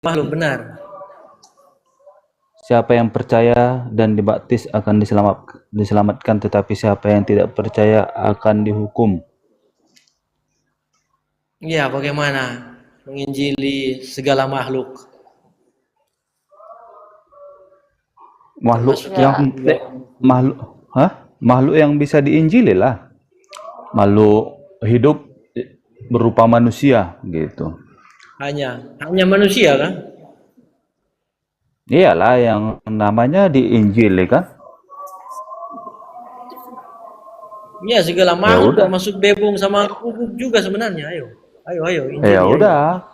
makhluk benar. Siapa yang percaya dan dibaptis akan diselamatkan, tetapi siapa yang tidak percaya akan dihukum. Ya, bagaimana menginjili segala makhluk? Makhluk Termasuk yang makhluk yang bisa diinjili lah. Makhluk hidup berupa manusia gitu. hanya manusia kan? Iyalah yang namanya diinjili kan. Ya, segala Ya makhluk udah. termasuk bebong sama guguk juga sebenarnya. Ayo, Ya injili, ayo. udah.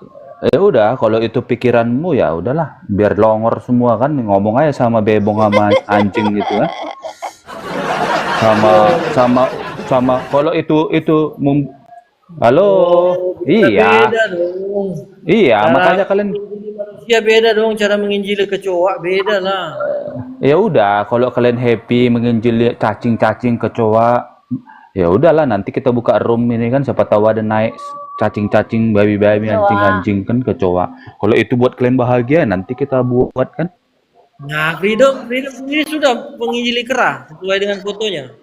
Ya udah, kalau itu pikiranmu ya udahlah, biar longor semua kan, ngomong aja sama bebong sama anjing gitu kan. Sama kalau halo. Oh, Iya. beda dong. Iya, Cara makanya kalian menginjili manusia beda dong, cara menginjili kecoa beda lah. ya udah, kalau kalian happy menginjili cacing-cacing kecoa, ya udahlah, nanti kita buka room ini kan, siapa tahu ada naik cacing-cacing, babi-babi, anjing-anjing kan kecoa. Kalau itu buat kalian bahagia, nanti kita buat kan. Nah, Freedom sendiri sudah menginjili kera sesuai dengan fotonya.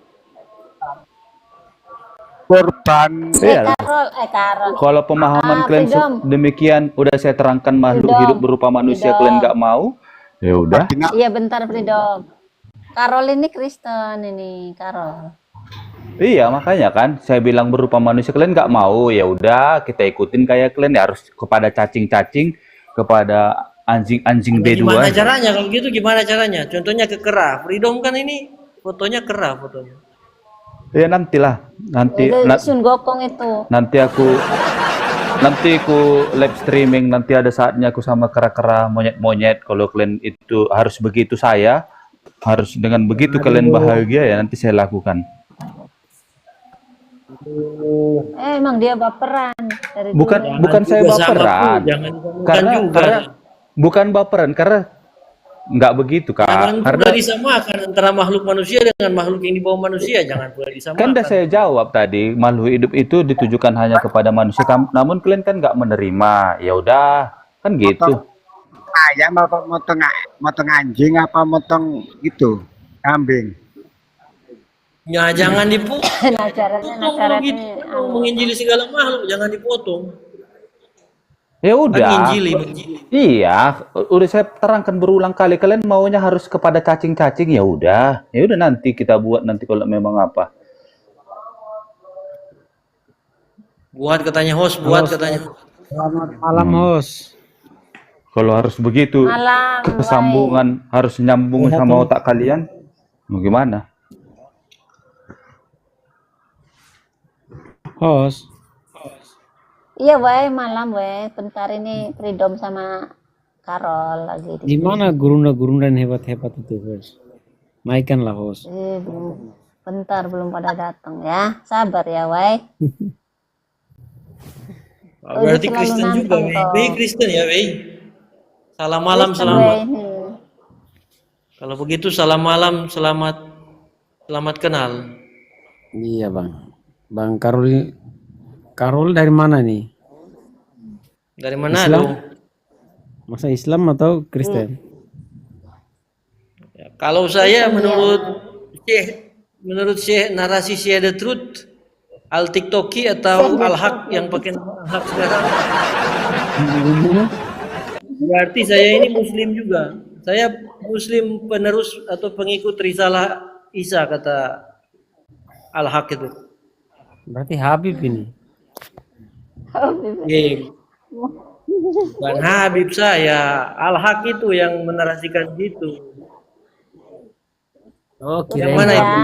Korban. Iya. Karol. Kalau pemahaman kalian Freedom. demikian, udah saya terangkan makhluk hidup berupa manusia, kalian nggak mau, ya udah. Iya bentar Freedom. Karol ini Kristen ini Karol. Iya, makanya kan saya bilang berupa manusia, kalian nggak mau, ya udah kita ikutin kayak kalian, ya harus kepada cacing-cacing, kepada anjing-anjing B2. Gimana caranya kalau gitu? Gimana caranya? Contohnya ke kera. Freedom kan ini fotonya kera fotonya. Ya nantilah, Sun Gokong itu. nanti aku live streaming, nanti ada saatnya aku sama kera-kera, monyet-monyet. Kalau kalian itu harus begitu, saya harus dengan begitu kalian bahagia, ya nanti saya lakukan. Emang dia baperan dari bukan saya baperan, karena bukan baperan, karena nggak begitu Kak. Jangan karena pula disamakan antara makhluk manusia dengan makhluk yang di bawah manusia, jangan pula disamakan. Kan udah saya jawab tadi, makhluk hidup itu ditujukan hanya kepada manusia. Namun kalian kan nggak menerima, ya udah kan gitu. Ayam apa motong anjing apa motong gitu kambing. Ya jangan dipotong. Nacaratnya menginjili segala makhluk jangan dipotong. Ya udah. Menginjili. Iya, udah saya terangkan berulang kali, kalian maunya harus kepada cacing-cacing, ya udah nanti kita buat nanti kalau memang apa. Buat katanya host, katanya. Selamat malam host. Kalau harus begitu, kesambungan harus nyambung sama otak kalian, bagaimana? Host. Iya, malam, bentar ini Freedom sama Karol lagi. Gimana gurunda-gurunda hebat-hebat itu, host? Naikkan lah, host. Bentar, belum pada datang ya. Sabar ya, Wei. Berarti Kristen juga, Wei. Kristen ya, Wei. Salam malam, selamat. Kalau begitu salam malam, selamat kenal. Iya, Bang. Bang Karol dari mana nih? Dari mana Islam? dong? Masa Islam atau Kristen? Ya, kalau saya menurut Syekh narasi Syekh The Truth, Al TikToki atau Al Haq yang pakai nama Al Haq sekarang. Berarti saya ini Muslim juga. Saya Muslim penerus atau pengikut risalah Isa kata Al Haq itu. Berarti Habib ini. Dan Habib saya, Al Haq itu yang menarasikan gitu. Oh, yang mana itu?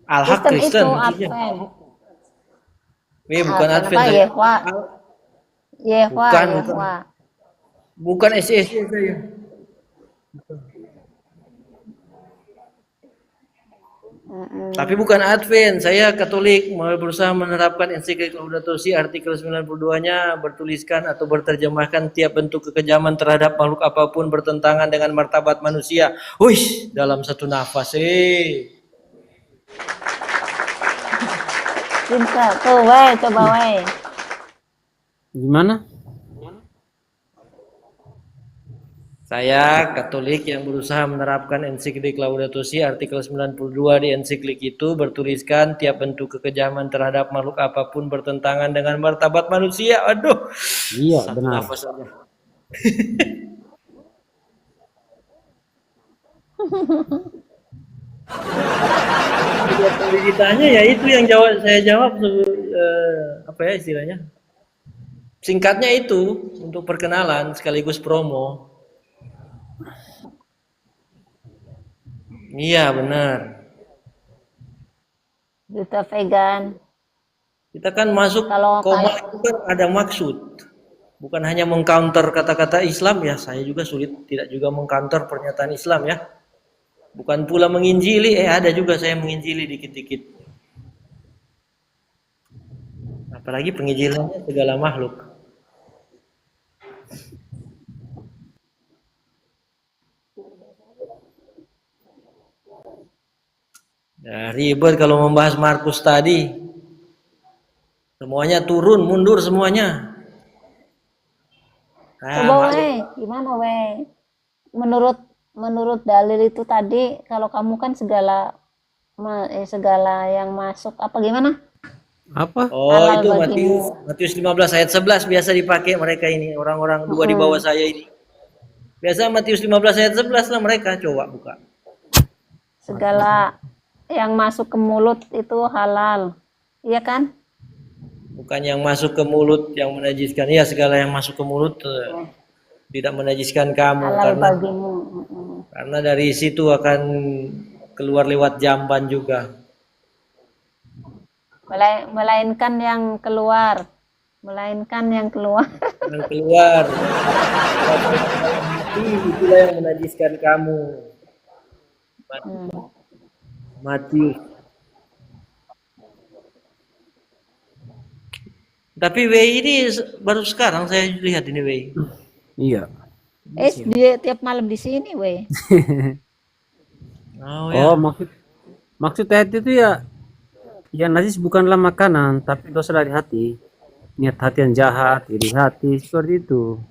Al Haq Kristen. Bukan Advent. Bukan SS saya. Tapi bukan Advent, saya Katolik, berusaha menerapkan ensiklik Laudato Si artikel 92-nya bertuliskan atau berterjemahkan tiap bentuk kekejaman terhadap makhluk apapun bertentangan dengan martabat manusia. Huish, dalam satu nafas. Cinta, tuh, coba. Gimana? Saya Katolik yang berusaha menerapkan ensiklik Laudato Si artikel 92 di ensiklik itu bertuliskan tiap bentuk kekejaman terhadap makhluk apapun bertentangan dengan martabat manusia. Aduh, Iya, satu benar. nafas saja. Jadi ditanya ya itu yang saya jawab apa ya istilahnya? Singkatnya itu untuk perkenalan sekaligus promo. Iya benar. Duta vegan. Kita kan masuk Kalau koma kayak itu kan ada maksud. Bukan hanya mengcounter kata-kata Islam ya. Saya juga sulit tidak juga mengcounter pernyataan Islam ya. Bukan pula menginjili, ada juga saya menginjili dikit-dikit. Apalagi penginjilannya segala makhluk. Ya, ribet kalau membahas Markus tadi. Semuanya turun, mundur semuanya. coba gimana Menurut menurut dalil itu tadi, kalau kamu kan segala yang masuk apa gimana? Apa? Oh, Halal itu bagimu. Matius 15 ayat 11 biasa dipakai mereka ini, orang-orang dua di bawah saya ini. Biasa Matius 15 ayat 11 lah mereka coba buka. Segala yang masuk ke mulut itu halal. Iya kan? Bukan yang masuk ke mulut yang menajiskan. Iya, segala yang masuk ke mulut tidak menajiskan kamu Halal bagimu. karena dari situ akan keluar lewat jamban juga. Melainkan yang keluar. Yang keluar. Itulah yang menajiskan kamu. Matius. Tapi Wei ini baru sekarang saya lihat ini Wei. Iya. Dia tiap malam di sini, weh. Oh ya. Oh, maksud ayat itu ya najis bukanlah makanan, tapi dosa dari hati. Niat hati yang jahat, iri hati, seperti itu.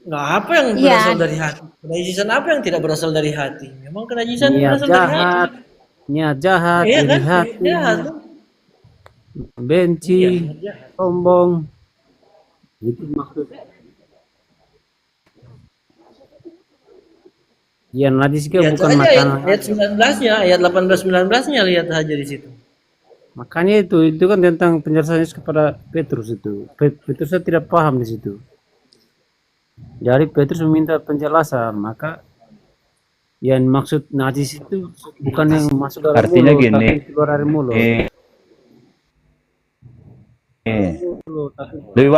Nah, apa yang berasal dari hati? Kenajisan apa yang tidak berasal dari hati? Memang kenajisan berasal dari hati. Niat jahat, Iya iri kan? hati, Jahat. benci, Iya. sombong. Itu maksudnya. Ya najis itu Lihat bukan saja makanan. ayat 19-nya, ayat 18-19-nya lihat saja di situ. Makanya itu kan tentang penjelasan Yesus kepada Petrus itu. Petrus tidak paham di situ. Jadi Petrus meminta penjelasan, maka yang maksud najis itu bukan yang masuk dalam Artinya mulut, gini, tapi keluar dari mulut.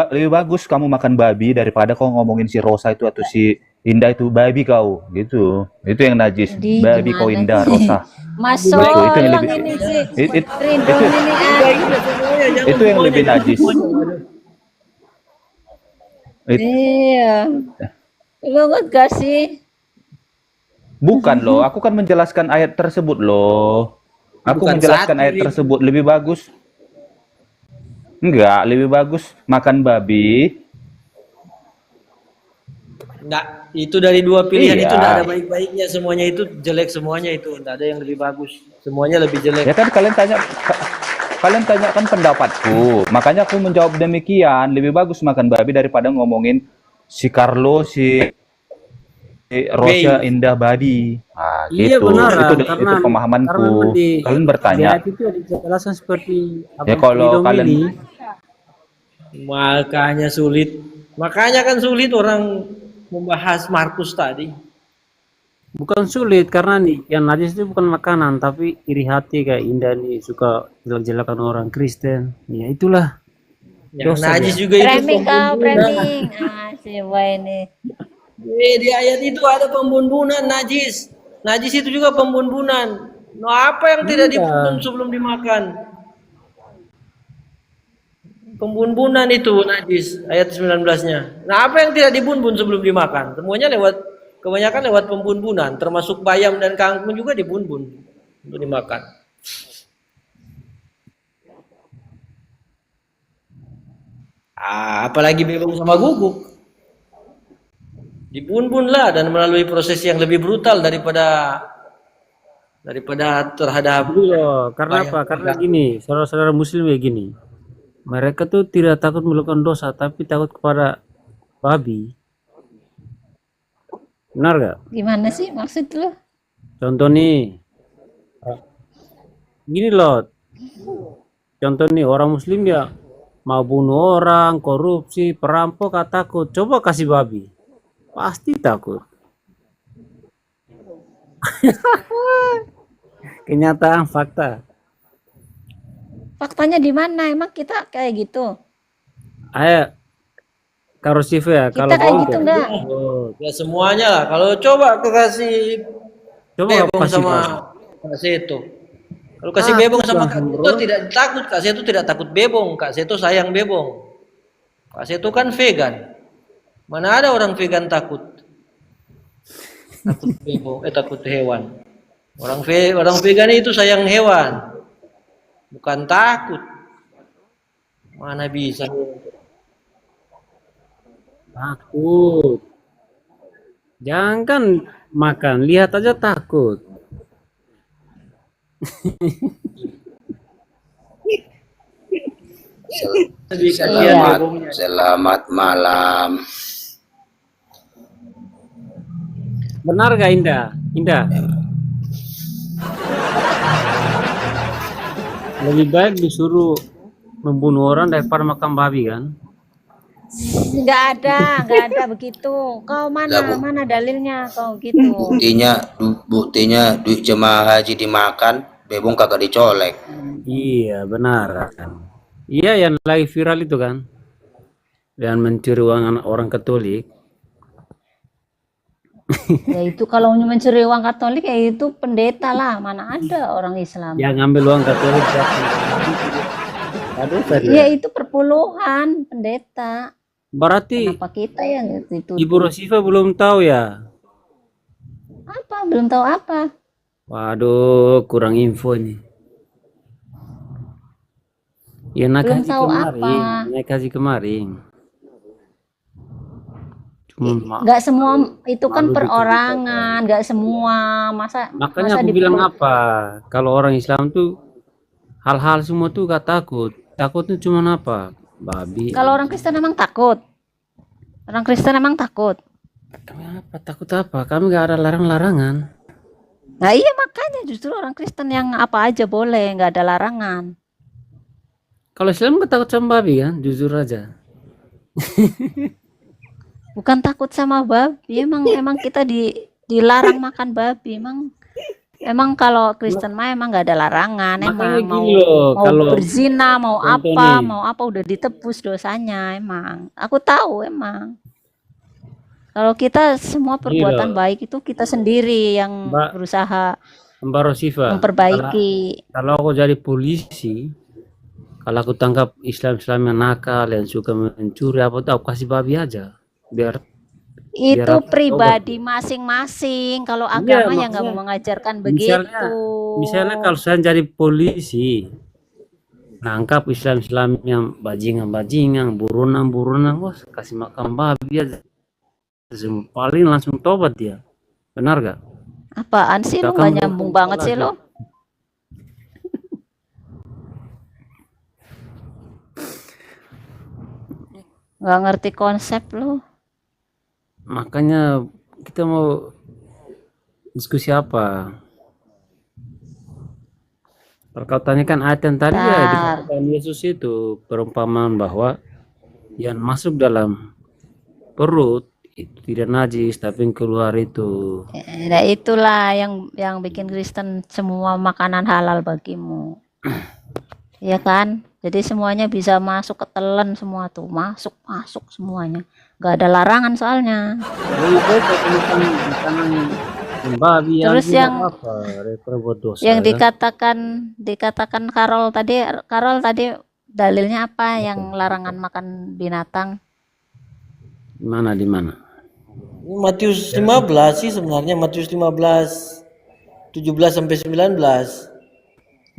Lebih bagus kamu makan babi daripada kau ngomongin si Rosa itu atau si Indah itu babi kau gitu. Itu yang najis. Di, Babi kau gimana Indah sih? Rosa. Masuk Itu yang yang lebih ini sih. it- Rindong ini itu yang lebih najis. Iya. Lu gak sih? Bukan loh, aku kan menjelaskan ayat tersebut loh. Aku Bukan menjelaskan satu, ayat Lim. tersebut lebih bagus. Enggak, lebih bagus makan babi. Enggak, itu dari dua pilihan Iya. itu enggak ada baik-baiknya, semuanya itu jelek semuanya itu, enggak ada yang lebih bagus. Semuanya lebih jelek. Ya kan kalian tanyakan pendapatku. Makanya aku menjawab demikian. Lebih bagus makan babi daripada ngomongin si Carlo, si Rosa Indah Babi. Nah, Iya gitu. benar, Itu pemahamanku. memang Kalian bertanya. di ayat itu ada penjelasan seperti apa Ya kalau Rindong kalian ini. Makanya kan sulit orang membahas Markus tadi. Bukan sulit karena nih yang najis itu bukan makanan tapi iri hati kayak Indah nih suka jelek-jelekan orang Kristen. Ya itulah. Yang Dosa najis dia. juga itu Framing kau, pembunbunan. framing. Si boy ini. Di ayat itu ada pembunbunan najis. Najis itu juga pembunbunan. Nah, apa yang tidak dibunuh sebelum dimakan? Pembunbunan itu najis ayat 19-nya. Nah, apa yang tidak dibunbun sebelum dimakan? Semuanya kebanyakan lewat pembunbunan, termasuk bayam dan kangkung juga dibunbun untuk dimakan. Apalagi bebong sama guguk. Dibun-bun lah dan melalui proses yang lebih brutal daripada terhadap Dulu loh, karena apa? Karena gini, saudara-saudara muslim ya gini. Mereka tuh tidak takut melakukan dosa, tapi takut kepada babi. Benar gak? Gimana sih maksud lu? Contoh nih, gini loh. Contoh nih, orang muslim ya mau bunuh orang, korupsi, perampok, gak takut. Coba kasih babi. Pasti takut. Kenyataan fakta. Faktanya di mana? Emang kita kayak gitu? Ayo, Karo Siva ya, Kita kalau kayak kau gitu enggak? ya semuanya lah. Kalau coba aku kasih coba bebong kasih sama babi. Kak Seto. Kalau kasih bebong sama Kak langsung, Seto tidak takut. Kak Seto tidak takut bebong. Kak Seto sayang bebong. Kak Seto kan vegan. Mana ada orang vegan takut? Takut bebong, takut hewan. Orang vegan itu sayang hewan. Bukan takut. Mana bisa? Takut. Jangan makan, lihat aja takut. Lebih kasihan Selamat, bebongnya. selamat malam. Benar gak Indah? Indah. Lebih baik disuruh membunuh orang daripada makan babi kan? Nggak ada begitu. Kau mana Lah, Bu. mana dalilnya kau gitu? Buktinya duit jemaah haji dimakan, bebong kagak dicolek. Iya benar kan. Iya yang lagi viral itu kan. Dan mencuri uang orang Katolik. Ya itu kalau mencuri uang Katolik ya itu pendeta lah. Mana ada orang Islam? Yang ngambil uang Katolik. Aduh tadi. Ya itu perpuluhan pendeta. Berarti Kenapa kita yang itu? Ibu Rosifa belum tahu ya? Apa? Belum tahu apa? Waduh, kurang info ini. Ya naik Belum haji tahu kemarin, apa. naik haji kemarin. Cuma Nggak semua itu kan malu perorangan, nggak semua. Masa makanya masa aku bilang apa? Kalau orang Islam tuh hal-hal semua tuh gak takut. Takutnya cuma apa? Babi. Kalau orang Kristen emang takut. Orang Kristen emang takut. Kami apa? Takut apa? Kami gak ada larang-larangan. Nah iya makanya justru orang Kristen yang apa aja boleh, nggak ada larangan. Kalau Islam gak takut sama babi kan? Jujur aja. Bukan takut sama babi, emang kita dilarang makan babi. Emang kalau Kristen mah emang nggak ada larangan. Makanya Emang mau gini loh, mau kalau berzina, mau contoh apa, nih. mau apa udah ditebus dosanya. Emang aku tahu emang. Kalau kita semua perbuatan loh. baik itu kita sendiri yang Mbak berusaha Mbak Rosifa, memperbaiki. kalau aku jadi polisi, kalau aku tangkap Islam-Islam yang nakal, yang suka mencuri apa tuh, aku kasih babi aja. Biar Itu apa? pribadi masing-masing. Kalau Iya, agama ya nggak maksudnya mau mengajarkan misalnya, begitu. misalnya kalau saya jadi polisi, nangkap Islam-Islam yang bajingan-bajingan, buronan-buronan, wah kasih makan babi aja. Paling langsung tobat dia. Benar gak? Apaan sih lu Gak nggak akan nyambung berulang banget sih lagi. lo? Nggak ngerti konsep lo. Makanya kita mau diskusi apa? Kalau kau tanyakan ayat yang tadi ya Bentar. dikatakan Yesus itu perumpamaan bahwa yang masuk dalam perut itu tidak najis tapi yang keluar itu. Nah itulah yang bikin Kristen semua makanan halal bagimu. Ya kan? Jadi semuanya bisa masuk ke telan semua tuh, masuk semuanya. Gak ada larangan soalnya. Lebih baik kita makan makanan yang babi Terus tidak yang apa daripada buat dosa. yang kan? dikatakan Karol tadi dalilnya apa yang larangan makan binatang? Di mana? Matius 15 sih sebenarnya, Matius 15 17 sampai 19.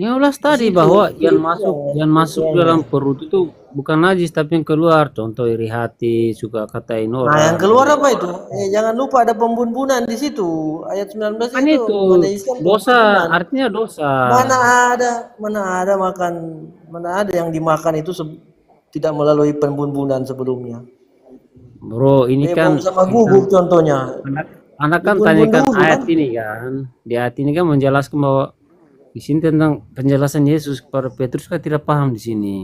Ya ulas tadi bahwa yang masuk dalam perut itu bukan najis tapi yang keluar, contoh iri hati, suka katain Nah, yang orang. keluar apa itu? Jangan lupa ada pembun-bunan di situ. Ayat 19 Kan itu itu menajiskan dosa, pembun-bunan. artinya dosa. Mana ada yang dimakan itu tidak melalui pembun-bunan sebelumnya. Bro, ini kan Bebong sama guguk contohnya. anak, anak kan Dibun-bun tanyakan dulu ayat kan. ini kan. Di ayat ini kan menjelaskan bahwa di sini tentang penjelasan Yesus kepada Petrus kan tidak paham di sini.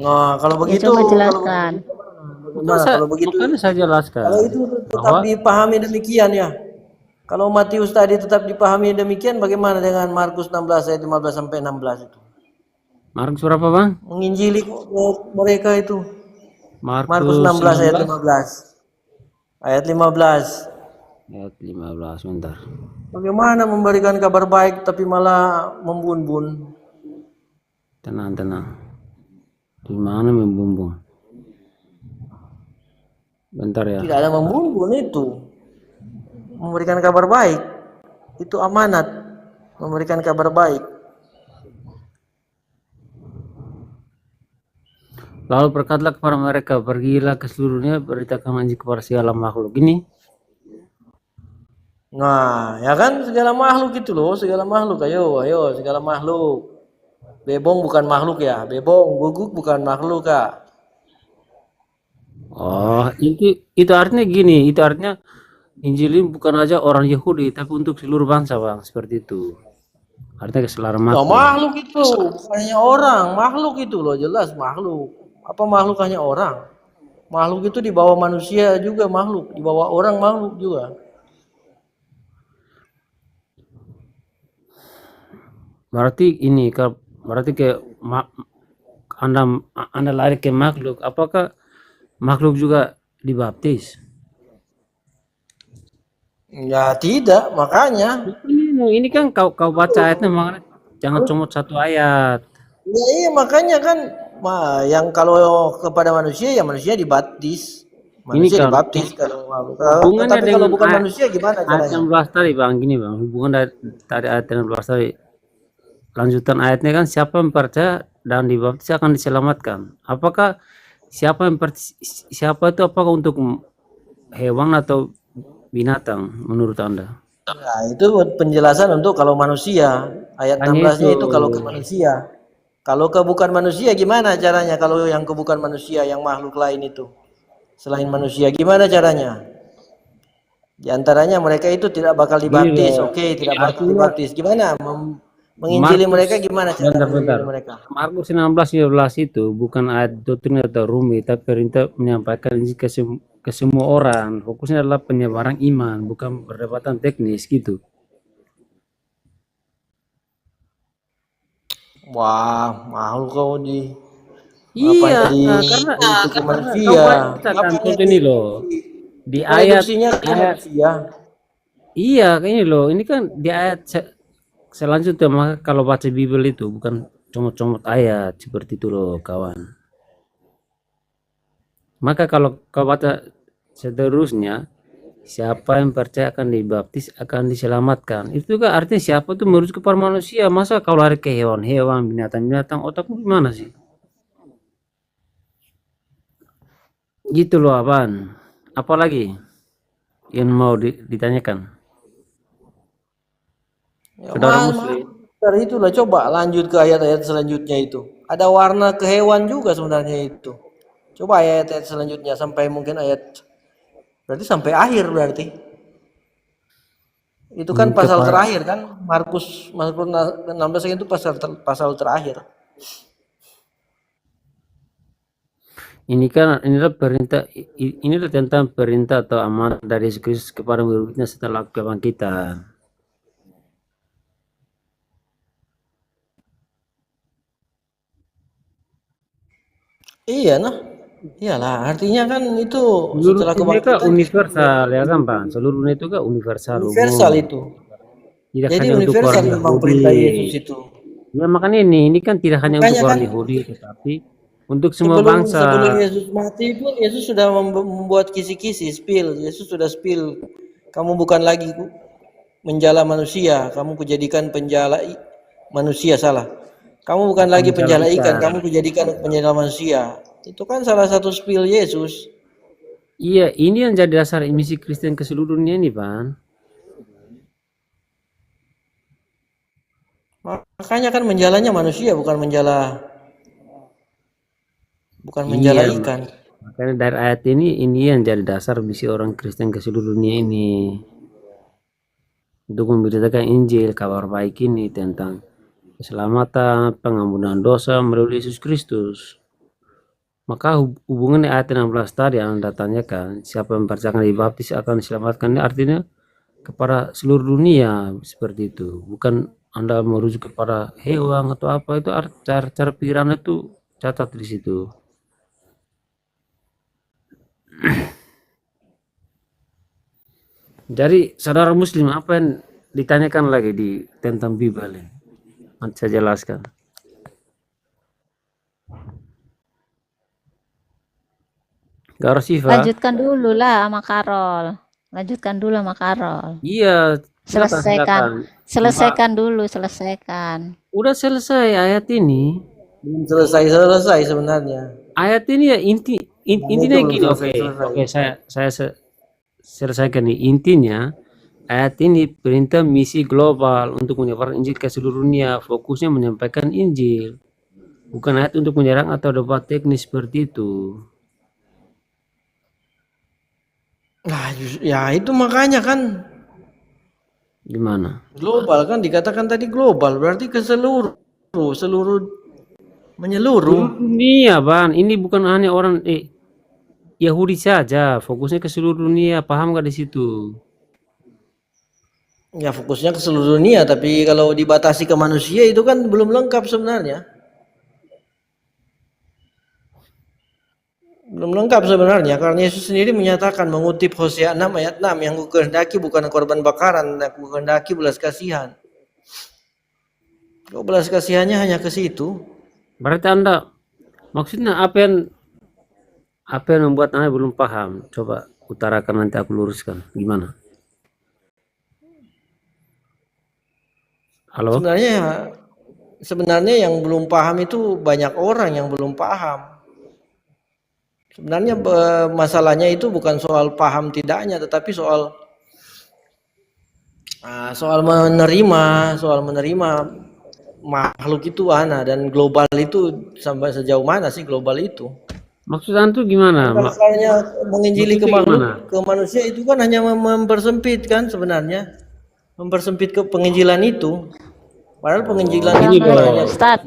Nah, kalau Ya begitu, coba jelaskan. kalau begitu, Makanya saya jelaskan kalau itu tetap bahwa dipahami demikian ya. Kalau Matius tadi tetap dipahami demikian, bagaimana dengan Markus 16 ayat 15 sampai 16 itu? Markus berapa bang? Menginjili mereka itu. Markus Markus 16 ayat 16 15. Ayat 15. ayat 15 bentar. Bagaimana memberikan kabar baik tapi malah membun-bun? Tenang, tenang. Di mana membumbung? Bentar ya. Tidak ada membun-bun itu. Memberikan kabar baik. Itu amanat. Memberikan kabar baik. Lalu berkatalah kepada mereka, pergilah ke seluruhnya, beritakan Injil kepada segala makhluk. Ini Nah, ya kan segala makhluk itu loh, segala makhluk. Ayo, segala makhluk. Bebong bukan makhluk ya, bebong, guguk bukan makhluk kak. oh, itu artinya gini, itu artinya Injil ini bukan aja orang Yahudi, tapi untuk seluruh bangsa, Bang, seperti itu. Artinya keselaraan Nah, makhluk. makhluk itu hanya orang, makhluk itu loh jelas makhluk. Apa makhluk hanya orang? Makhluk itu di bawah manusia juga makhluk, di bawah orang makhluk juga. Berarti ini berarti kayak Anda lari ke makhluk, apakah makhluk juga dibaptis? Ya tidak, makanya. Ini kan kau baca ayatnya, makanya jangan comot satu ayat. Ya iya makanya kan, yang kalau kepada manusia ya manusia dibaptis. Manusia Ini kan dibaptis kalau makhluk. hubungannya Tapi kalau dengan bukan manusia gimana ayat caranya? 16 tadi Bang, gini Bang, hubungan dari ayat 16 tadi. Lanjutan ayatnya kan siapa yang percaya dan dibaptis akan diselamatkan. Apakah siapa itu apakah untuk hewan atau binatang menurut Anda? Nah, itu penjelasan untuk kalau manusia. Ayat Hanya 16-nya itu itu. kalau ke manusia. Kalau ke bukan manusia gimana caranya? Kalau yang ke bukan manusia, yang makhluk lain itu. Selain manusia gimana caranya? Di antaranya mereka itu tidak bakal dibaptis. loh. Oke, tidak bakal Artinya dibaptis. Gimana? Menginjili mereka gimana cara bentar. menginjili mereka? Markus 16:15 itu bukan ayat doktrin atau rumit, tapi perintah menyampaikan Injil ke semua orang. Fokusnya adalah penyebaran iman, bukan perdebatan teknis gitu. Wah, makhluk kau di Iya, di karena itu ke kau manusia. baca kan contoh ini loh. Di ayat Reduksinya ke manusia. iya ini loh, ini kan di ayat selanjutnya, maka kalau baca Bible itu bukan comot-comot ayat seperti itu loh kawan. Maka kalau kau baca seterusnya, siapa yang percaya akan dibaptis akan diselamatkan. Itu juga artinya siapa itu merujuk kepada manusia. Masa kau lari ke hewan-hewan, binatang-binatang, otakmu gimana sih? Gitu loh Aban. Apalagi yang mau ditanyakan? Ya, Saudara Muslim. dari itulah coba lanjut ke ayat-ayat selanjutnya itu. Ada warna ke hewan juga sebenarnya itu. Coba ayat-ayat selanjutnya sampai mungkin berarti sampai akhir berarti. Itu kan pasal terakhir kan Markus 16 itu pasal terakhir. Inilah perintah, inilah tentang perintah atau amanat dari Yesus Kristus kepada murid-muridnya setelah kebangkitan. Iya nah. Iyalah, artinya kan itu Seluruh setelah mereka kebangkitan universal ya kan Bang, seluruhnya itu kan universal universal umum. itu. Tidak Jadi hanya untuk universal orang memang Yahudi. perintah Yesus itu. Ya makanya ini kan tidak hanya Makanya untuk orang kan Yahudi, tetapi untuk semua bangsa. sebelum Yesus mati pun Yesus sudah membuat kisi-kisi, Yesus sudah kamu bukan lagi menjala manusia, kamu kujadikan penjala manusia, salah. Kamu bukan lagi penjala ikan, kamu dijadikan penjala manusia. Itu kan salah satu spill Yesus. Iya, ini yang jadi dasar misi Kristen ke seluruh dunia ini, Pan. Makanya kan menjalanya manusia, bukan menjala Iya, ikan. makanya dari ayat ini yang jadi dasar misi orang Kristen ke seluruh dunia ini. Untuk memberitakan Injil, kabar baik ini tentang keselamatan, pengampunan dosa melalui Yesus Kristus. Maka hubungan ayat 16 tadi yang Anda tanyakan, siapa yang percaya dibaptis akan diselamatkan, ini artinya kepada seluruh dunia seperti itu. Bukan Anda merujuk kepada hewan atau apa, itu cara pikiran itu catat di situ. Jadi saudara muslim, apa yang ditanyakan lagi di tentang Bible ini? Nanti saya jelaskan. Gak Siva. Lanjutkan dulu lah sama Karol. Lanjutkan dulu sama Karol. Iya, Selesaikan. Selesaikan dulu, selesaikan. udah selesai ayat ini. Belum selesai sebenarnya. Ayat ini ya intinya belum gini. Oke, saya selesaikan nih. Intinya ayat ini perintah misi global untuk menyebarkan Injil ke seluruh dunia. Fokusnya menyampaikan Injil. Bukan ayat untuk menyerang atau debat teknis seperti itu. Nah, ya itu makanya kan Gimana? global kan dikatakan tadi global, berarti ke seluruh menyeluruh. Dunia, Bang. Ini bukan hanya orang Yahudi saja. Fokusnya ke seluruh dunia. Paham gak di situ? Ya fokusnya ke seluruh dunia, tapi kalau dibatasi ke manusia itu kan belum lengkap sebenarnya. Belum lengkap sebenarnya, karena Yesus sendiri menyatakan mengutip Hosea 6 ayat 6, yang kukehendaki bukan korban bakaran, aku kehendaki belas kasihan. Kok belas kasihannya hanya ke situ? Berarti Anda maksudnya apa yang membuat Anda belum paham? Coba utarakan, nanti aku luruskan. Gimana? Halo? Sebenarnya yang belum paham itu banyak orang yang belum paham. Sebenarnya masalahnya itu bukan soal paham tidaknya, tetapi soal menerima makhluk itu dan global itu sampai sejauh mana sih global itu? Maksud Anda tuh gimana? Masalahnya menginjili ke Maksudnya makhluk, ke manusia itu kan hanya mempersempit kan sebenarnya. Mempersempit ke penginjilan itu. Padahal penginjilan Ini itu loh. hanya Ustaz.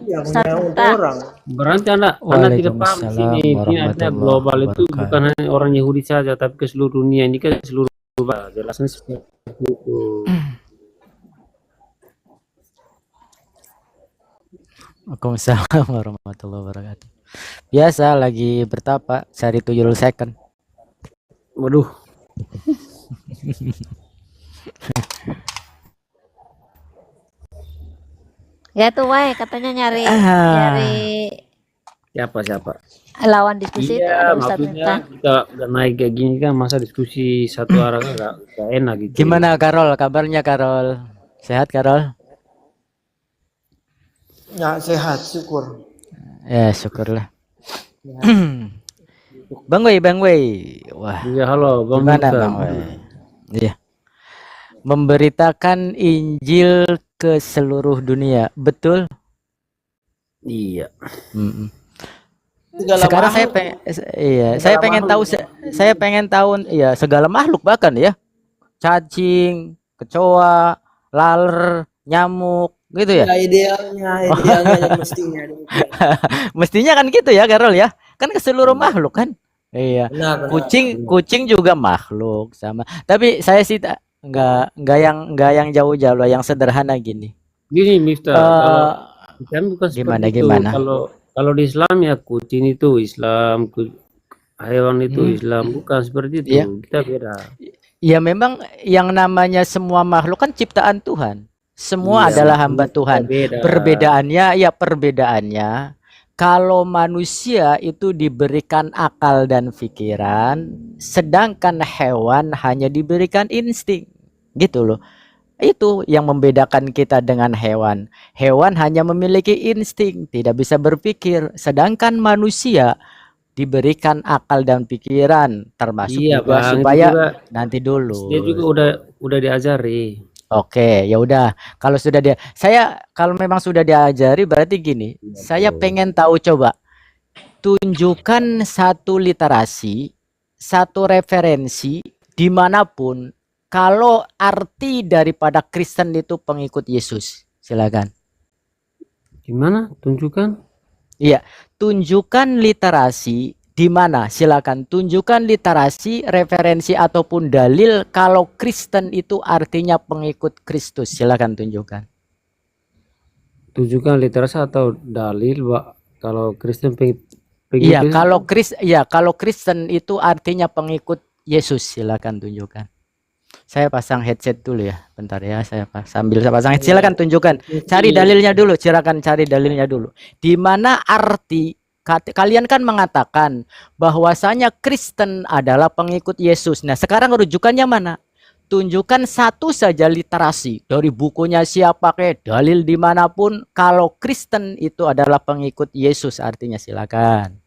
untuk orang. Berarti Anda tidak paham di sini. Ini artinya global itu bukan hanya orang Yahudi saja, tapi ke seluruh dunia. Ini kan seluruh dunia. Jelasnya seperti itu. Waalaikumsalam warahmatullahi wabarakatuh. Biasa lagi bertapa, cari tuyul second. Waduh. Ya tuh wae katanya nyari Siapa? lawan diskusi itu Iya, ada Ustaz maksudnya Miftah. kita udah naik kayak gini kan, masa diskusi satu arah kan gak enak gitu. Gimana Karol? Kabarnya Karol? Sehat Karol? Ya sehat, syukur. Ya syukurlah. Bang Wei. Wah, Iya, halo, Bang gimana Miftah. Bang Wei? Iya. Memberitakan Injil ke seluruh dunia, betul? Iya. Mm-mm. Segala Sekarang makhluk. saya pengen tahu ya segala makhluk bahkan ya. Cacing, kecoa, laler, nyamuk gitu ya. Ya idealnya dan mestinya demikian. Mestinya kan gitu ya Karol ya. Kan ke seluruh makhluk kan. Iya. Benar. Kucing juga makhluk sama. Tapi saya sih nggak yang jauh-jauh lah, yang sederhana gini. Gini Miftah, kalau kan bukan Gimana seperti itu. gimana? Kalau di Islam ya kucing itu Islam, hewan itu Islam, bukan seperti itu. Iya. Kita beda. Ya memang yang namanya semua makhluk kan ciptaan Tuhan. Semua Iya, adalah hamba Tuhan. beda. Perbedaannya kalau manusia itu diberikan akal dan pikiran, sedangkan hewan hanya diberikan insting. Gitu loh. Itu yang membedakan kita dengan hewan. Hewan hanya memiliki insting, tidak bisa berpikir, sedangkan manusia diberikan akal dan pikiran, termasuk Iya juga bang, itu supaya juga nanti dia juga dulu. udah diajari. Oke, ya udah. Kalau sudah dia, saya kalau memang sudah diajari berarti gini. Saya pengen tahu coba tunjukkan satu literasi, satu referensi dimanapun kalau arti daripada Kristen itu pengikut Yesus. Silakan. Gimana? Tunjukkan. Iya, tunjukkan literasi di mana? Silakan tunjukkan literasi, referensi ataupun dalil kalau Kristen itu artinya pengikut Kristus. Silakan tunjukkan. Tunjukkan literasi atau dalil, Pak. Kalau Kristen Iya, pengikut kalau Kristen itu artinya pengikut Yesus. Silakan tunjukkan. Saya pasang headset dulu ya. Bentar ya, sambil saya pasang headset. Silakan tunjukkan. Cari dalilnya dulu. Silakan cari dalilnya dulu. Di mana arti kalian kan mengatakan bahwasanya Kristen adalah pengikut Yesus. Nah, sekarang rujukannya mana? Tunjukkan satu saja literasi dari bukunya siapa kek, dalil dimanapun kalau Kristen itu adalah pengikut Yesus artinya. Silakan.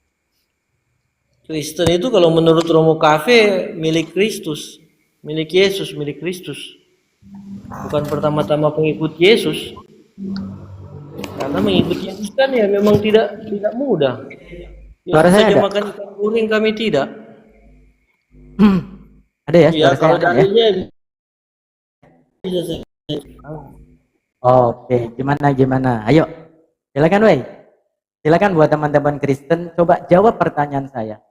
Kristen itu kalau menurut Romo Cafe milik Kristus, milik Yesus, milik Kristus. Bukan pertama-tama pengikut Yesus. Karena mengikut Yesus kan ya memang tidak mudah. Suara saya Saja ada? makan ikan goreng kami tidak. Ada ya? Ya Suara saya kalau ada ya? dalilnya bisa saya. Oke, gimana? Ayo, silakan weh. Silakan buat teman-teman Kristen coba jawab pertanyaan saya.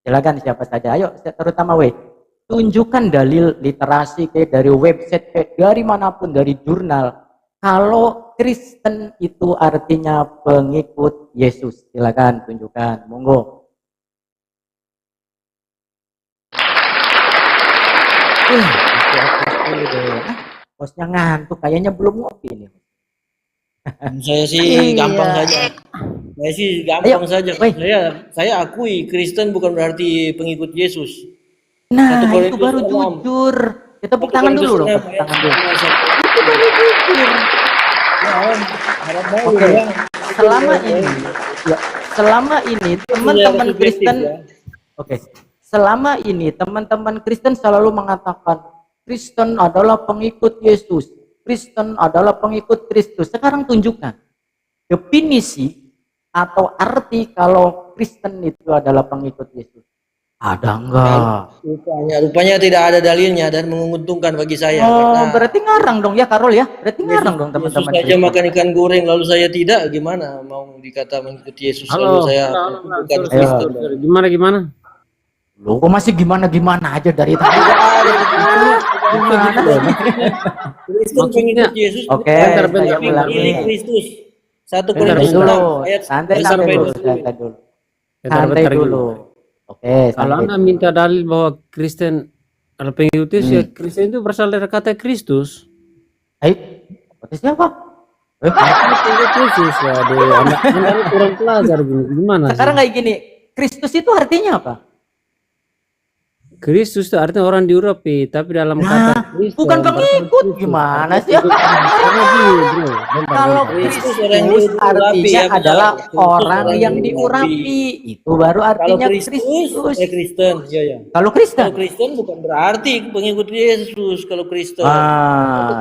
Silakan siapa saja. Ayo, terutama weh. Tunjukkan dalil literasi kayak dari website kayak dari manapun, dari jurnal. Kalau Kristen itu artinya pengikut Yesus. Silakan tunjukkan. Monggo. Masih hapus dulu deh. Bosnya ngantuk, kayaknya belum ngopi nih. Saya sih Iya. gampang saja. Saya sih gampang saja. Saya akui Kristen bukan berarti pengikut Yesus. Nah, 1 itu Korintus baru 6. jujur. Ya, tepuk 1 tangan dulu Korintus loh, 6 tepuk ayat tangan dulu. 11 sampai Itu baru jujur. Ya, harap baik Oke. ya. Selama ini, ya, selama ini teman-teman subjektif, Kristen, ya. oke. Selama ini teman-teman Kristen selalu mengatakan Kristen adalah pengikut Yesus. Kristen adalah pengikut Kristus. Sekarang tunjukkan definisi atau arti kalau Kristen itu adalah pengikut Yesus. Ada enggak? Rupanya tidak ada dalilnya dan menguntungkan bagi saya. Oh, Karena berarti ngarang dong ya Karol ya? Berarti ngarang dong Yesus teman-teman saja Kristen. makan ikan goreng lalu saya tidak, gimana mau dikata mengikuti Yesus Halo. lalu saya bukan Kristen. Sorry. Gimana? Loh, kok masih gimana aja dari tadi? Gimana? Kristen pengikut Yesus. Oke, Bentar, saya tapi ulangi. milik Kristus. 1 Bentar, Korintus Santai 6 dulu, ayat santai sampai dulu, 20. santai dulu. Bentar Santai gini. dulu. Oke, Kalau santai Anda dulu. minta dalil bahwa Kristen adalah pengikut Yesus, ya Kristen itu berasal dari kata Kristus. Ayo, kata siapa? Pengikut Yesus ya, Anda kurang pelajar gimana sih? Sekarang kayak gini, Kristus itu artinya apa? Kristus itu artinya orang diurapi, tapi dalam kata Kristen Bukan pengikut, gimana sih? Kalau Kristus Kristus orang yang artinya diurapi, ya benar. adalah Kristus orang orang yang yang diurapi. Itu baru Kalau artinya Kristus, Kristus. Kristen, ya. Kalau Kristen, Kalau Kristen bukan berarti pengikut Yesus. Kalau Kristen,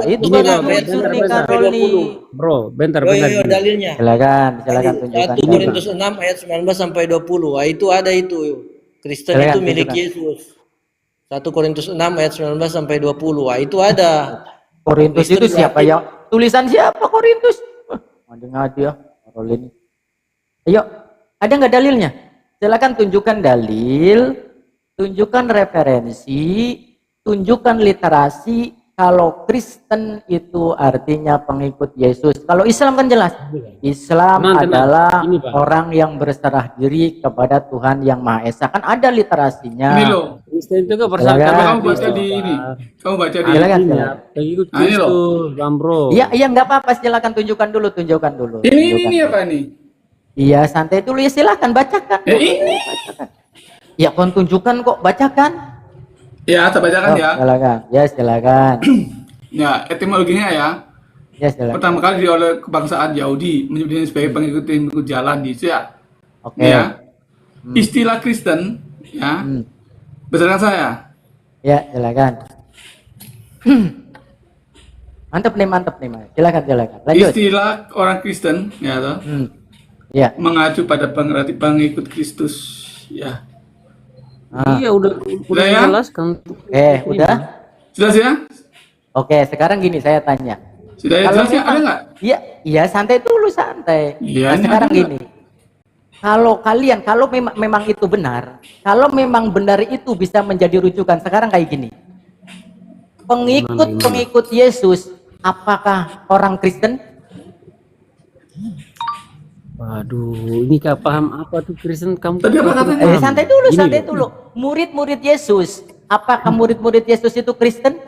itu Ini baru lah, ayat jujur nih 11 sampai Karol nih. 20. Bro, bentar Yo gini. dalilnya. Silakan tunjukkan. 1 Korintus 6 ayat 19 sampai 20. Wah, itu ada itu. Kristen Silakan itu milik tunjukkan. Yesus. 1 Korintus 6 ayat 19 sampai 20. Wah, itu ada. Korintus Kristen itu siapa berarti- ya? Tulisan siapa Korintus? Ngadi-ngadi ya, Karol ini. Ayo, ada nggak dalilnya? Silakan tunjukkan dalil, tunjukkan referensi, tunjukkan literasi. Kalau Kristen itu artinya pengikut Yesus. Kalau Islam kan jelas. Islam Tenang. adalah Ini, Pak. orang yang berserah diri kepada Tuhan yang Maha Esa. Kan ada literasinya. Ini loh, Kristen itu kan berasal Silakan. dari kamu baca Kristus, di ini. Pak. Kamu baca di Silakan, Artinya, silakan. pengikut Ah, ini loh. Kristus, Bang Bro. Iya, nggak apa-apa. Silakan tunjukkan dulu. ini Tunjukkan. apa nih? Iya, santai dulu ya, silakan bacakan. Ini. Bacakan. Ya, kon tunjukkan kok, bacakan. Ya, saya bacakan Oh, ya. silakan. Ya, silakan. Ya, etimologinya ya. Ya, silakan. Pertama kali oleh kebangsaan Yahudi menyebutnya sebagai pengikut jalan Yesus ya. Oke. Ya. Istilah Kristen ya. Berdasarkan saya. Ya, silakan. Mantap nih, Mas. Silakan. Lanjut. Istilah orang Kristen ya toh, Ya. mengacu pada pengerti pengikut Kristus ya. Iya, udah ya? jelaskan. Udah. Jelas ya? Oke, sekarang gini saya tanya. Sudah ya, Kalau jelas ya? Ada memang- nggak? Iya, santai dulu, santai. Iya, Nah, ini sekarang ada. gini. Kalau memang itu benar, kalau memang benar itu bisa menjadi rujukan, sekarang kayak gini. Pengikut Yesus, apakah orang Kristen? Waduh, ini gak paham apa tuh Kristen kamu. Tadi apa katanya? Santai dulu. Murid-murid Yesus, apakah murid-murid Yesus itu Kristen?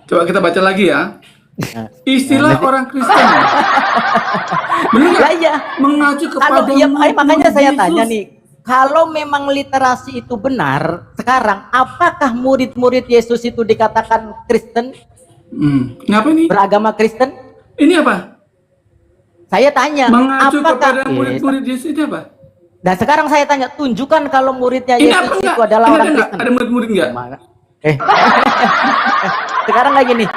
Coba kita baca lagi ya. Nah, Istilah orang Kristen. Benar nggak? lah ya. Mengacu Kalau kepada iya, makanya murid saya Yesus. tanya nih, kalau memang literasi itu benar, sekarang apakah murid-murid Yesus itu dikatakan Kristen, Kenapa ini? beragama Kristen? Ini apa? Saya tanya, Mengacu kepada apakah murid-murid Yesus itu apa? Nah, sekarang saya tanya, tunjukkan kalau muridnya Ini Yesus apa itu enggak? adalah Ini orang ada nggak? Kristen. Ada murid-murid nggak? Sekarang lagi nih.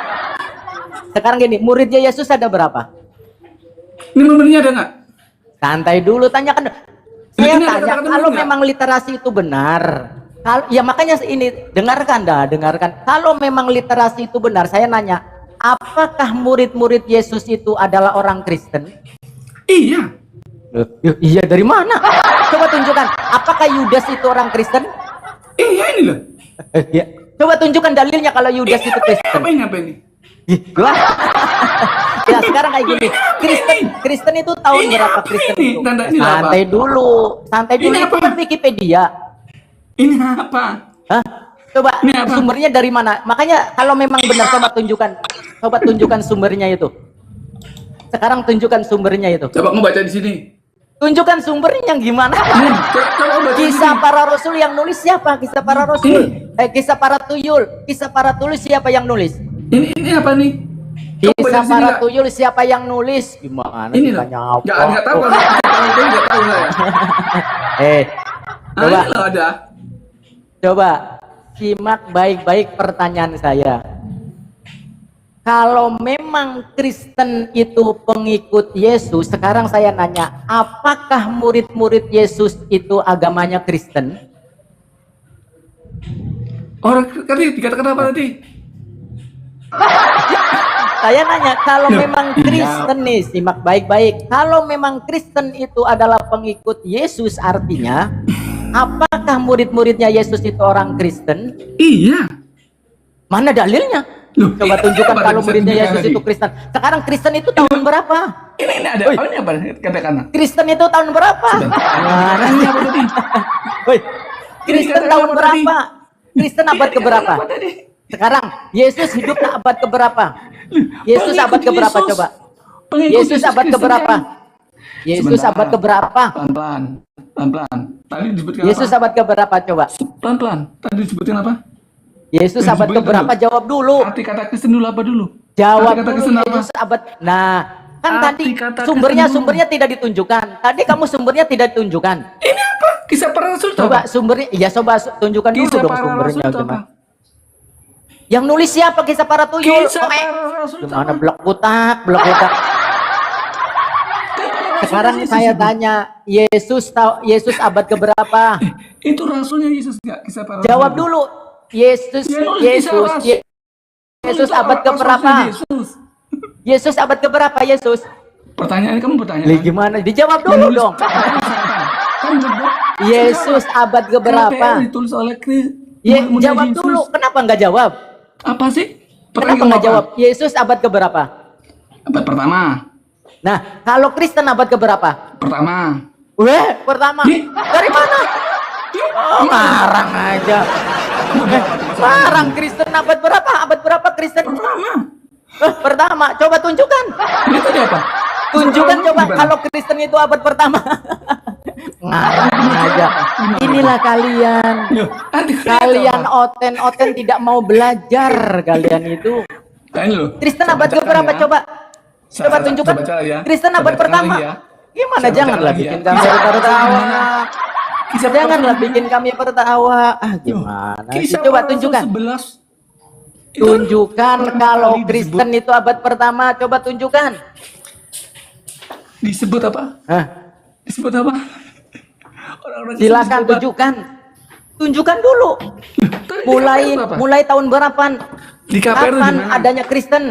Sekarang gini, muridnya Yesus ada berapa? Ini murid-muridnya ada nggak? Santai dulu, tanyakan. Saya Ini ada tanya, kata-kata kalau nggak? memang literasi itu benar, ya makanya ini dengarkan. Kalau memang literasi itu benar, saya nanya, apakah murid-murid Yesus itu adalah orang Kristen? Iya. Iya, dari mana? Coba tunjukkan, apakah Yudas itu orang Kristen? Iya ini loh. Ya. Coba tunjukkan dalilnya kalau Yudas itu Kristen. Apa ini? Wah. Ya, sekarang kayak gini, Kristen itu tahun Ini berapa apa Kristen ini? itu? Tanda ini apa? Santai dulu. Ini Itu apa? kan Wikipedia. Ini apa? Hah? Coba Ini apa? sumbernya dari mana? Makanya kalau memang benar, coba tunjukkan sumbernya itu. Sekarang tunjukkan sumbernya itu. Coba mau baca di sini. Tunjukkan sumbernya gimana? Coba baca di Kisah sini. para rasul yang nulis siapa? Kisah para rasul. Kisah para tuyul. Kisah para tulis siapa yang nulis? Ini apa nih? Coba baca Kisah di sini, para Kak. tuyul siapa yang nulis? Gimana Ini sih loh. tanya apa? Nggak tahu kalau nggak tahu saya. Coba Ini loh ada. coba simak baik-baik pertanyaan saya. Kalau memang Kristen itu pengikut Yesus, sekarang saya nanya, apakah murid-murid Yesus itu agamanya Kristen? Orang tadi dikatakan apa tadi? Saya nanya, kalau memang Kristen nih, simak baik-baik. Kalau memang Kristen itu adalah pengikut Yesus, artinya, apakah murid-muridnya Yesus itu orang Kristen? Iya. Mana dalilnya? Loh, Coba ini tunjukkan apa? kalau Bisa muridnya tunjukkan Yesus lagi. itu Kristen. Sekarang Kristen itu tahun berapa? Ini ada. Oh, ini apa? Katakan. Kristen itu tahun berapa? Mana Ini sih? apa tadi? Woi, Kristen Ini tahun apa berapa? Kristen abad Ini keberapa? apa tadi? Sekarang Yesus hidup abad keberapa? Yesus Pengikut abad keberapa Yesus. coba? Pengikut Yesus abad Kristen keberapa? kan? Yesus Sebentar. abad keberapa? Pelan-pelan. Tadi disebutkan Yesus apa? abad keberapa coba? Pelan-pelan. Tadi disebutkan apa? Yesus Disebutkan abad keberapa? dulu. Jawab dulu. Arti kata Kristen dulu apa dulu? Jawab Arti kata dulu. Kristen apa? Yesus abad. Nah, kan Arti tadi kata sumbernya Kristen dulu. sumbernya tidak ditunjukkan. Tadi kamu sumbernya tidak ditunjukkan. Ini apa? Kisah para rasul itu Coba apa? sumbernya, ya coba tunjukkan dulu Kisah dong para rasul sumbernya itu apa? gimana. Yang nulis siapa? Kisah para tuyul. Kisah Oke. para rasul itu Gimana apa? blok butak. Sekarang saya tanya, Yesus abad keberapa? Itu rasulnya Yesus nggak? Kisah para rasul. Jawab dulu. Yesus Ya, nulis kisah rasul. Yesus Itu abad rasulnya keberapa? Yesus. Yesus abad keberapa Yesus? Pertanyaan kamu bertanya. Li, gimana? Dijawab dulu dong. Kan berbeda. Yesus abad Kenapa keberapa? yang ditulis oleh Jawab dulu. Kenapa nggak jawab? Apa sih? Kenapa nggak jawab? Yesus abad keberapa? Abad pertama. Nah, kalau Kristen abad keberapa? Pertama. Weh, pertama. Ih. Dari mana? Oh, marang aja. Marang Kristen abad berapa? Abad berapa Kristen? Pertama. Pertama. Coba tunjukkan. Ini tadi apa? Tunjukkan Pertama coba gimana? kalau Kristen itu abad pertama. Ngarang aja. Inilah kalian. Loh, arti Kalian apa? oten tidak mau belajar kalian itu. Tanya lu. Kristen Saya abad bacakan keberapa ya. coba? Coba Saya tunjukkan. baca ya. Kristen Saya abad bacakan pertama. lagi ya. Gimana? Saya Janganlah bacakan lagi bikin ya. kami Kisah tertawa. Kisah Janganlah Rasul- bikin kami tertawa. Ah, gimana sih? Kisah Coba para Rasul tunjukkan. 11. Itu Tunjukkan pertama kalau kali Kristen itu abad pertama. Coba tunjukkan. disebut apa? Hah? Disebut apa? Orang-orang Kristen Silakan disebut apa? tunjukkan. Tunjukkan dulu. Tadi di Mulai KPR itu apa? mulai tahun berapa? Di KPR itu Kapan di mana? adanya Kristen?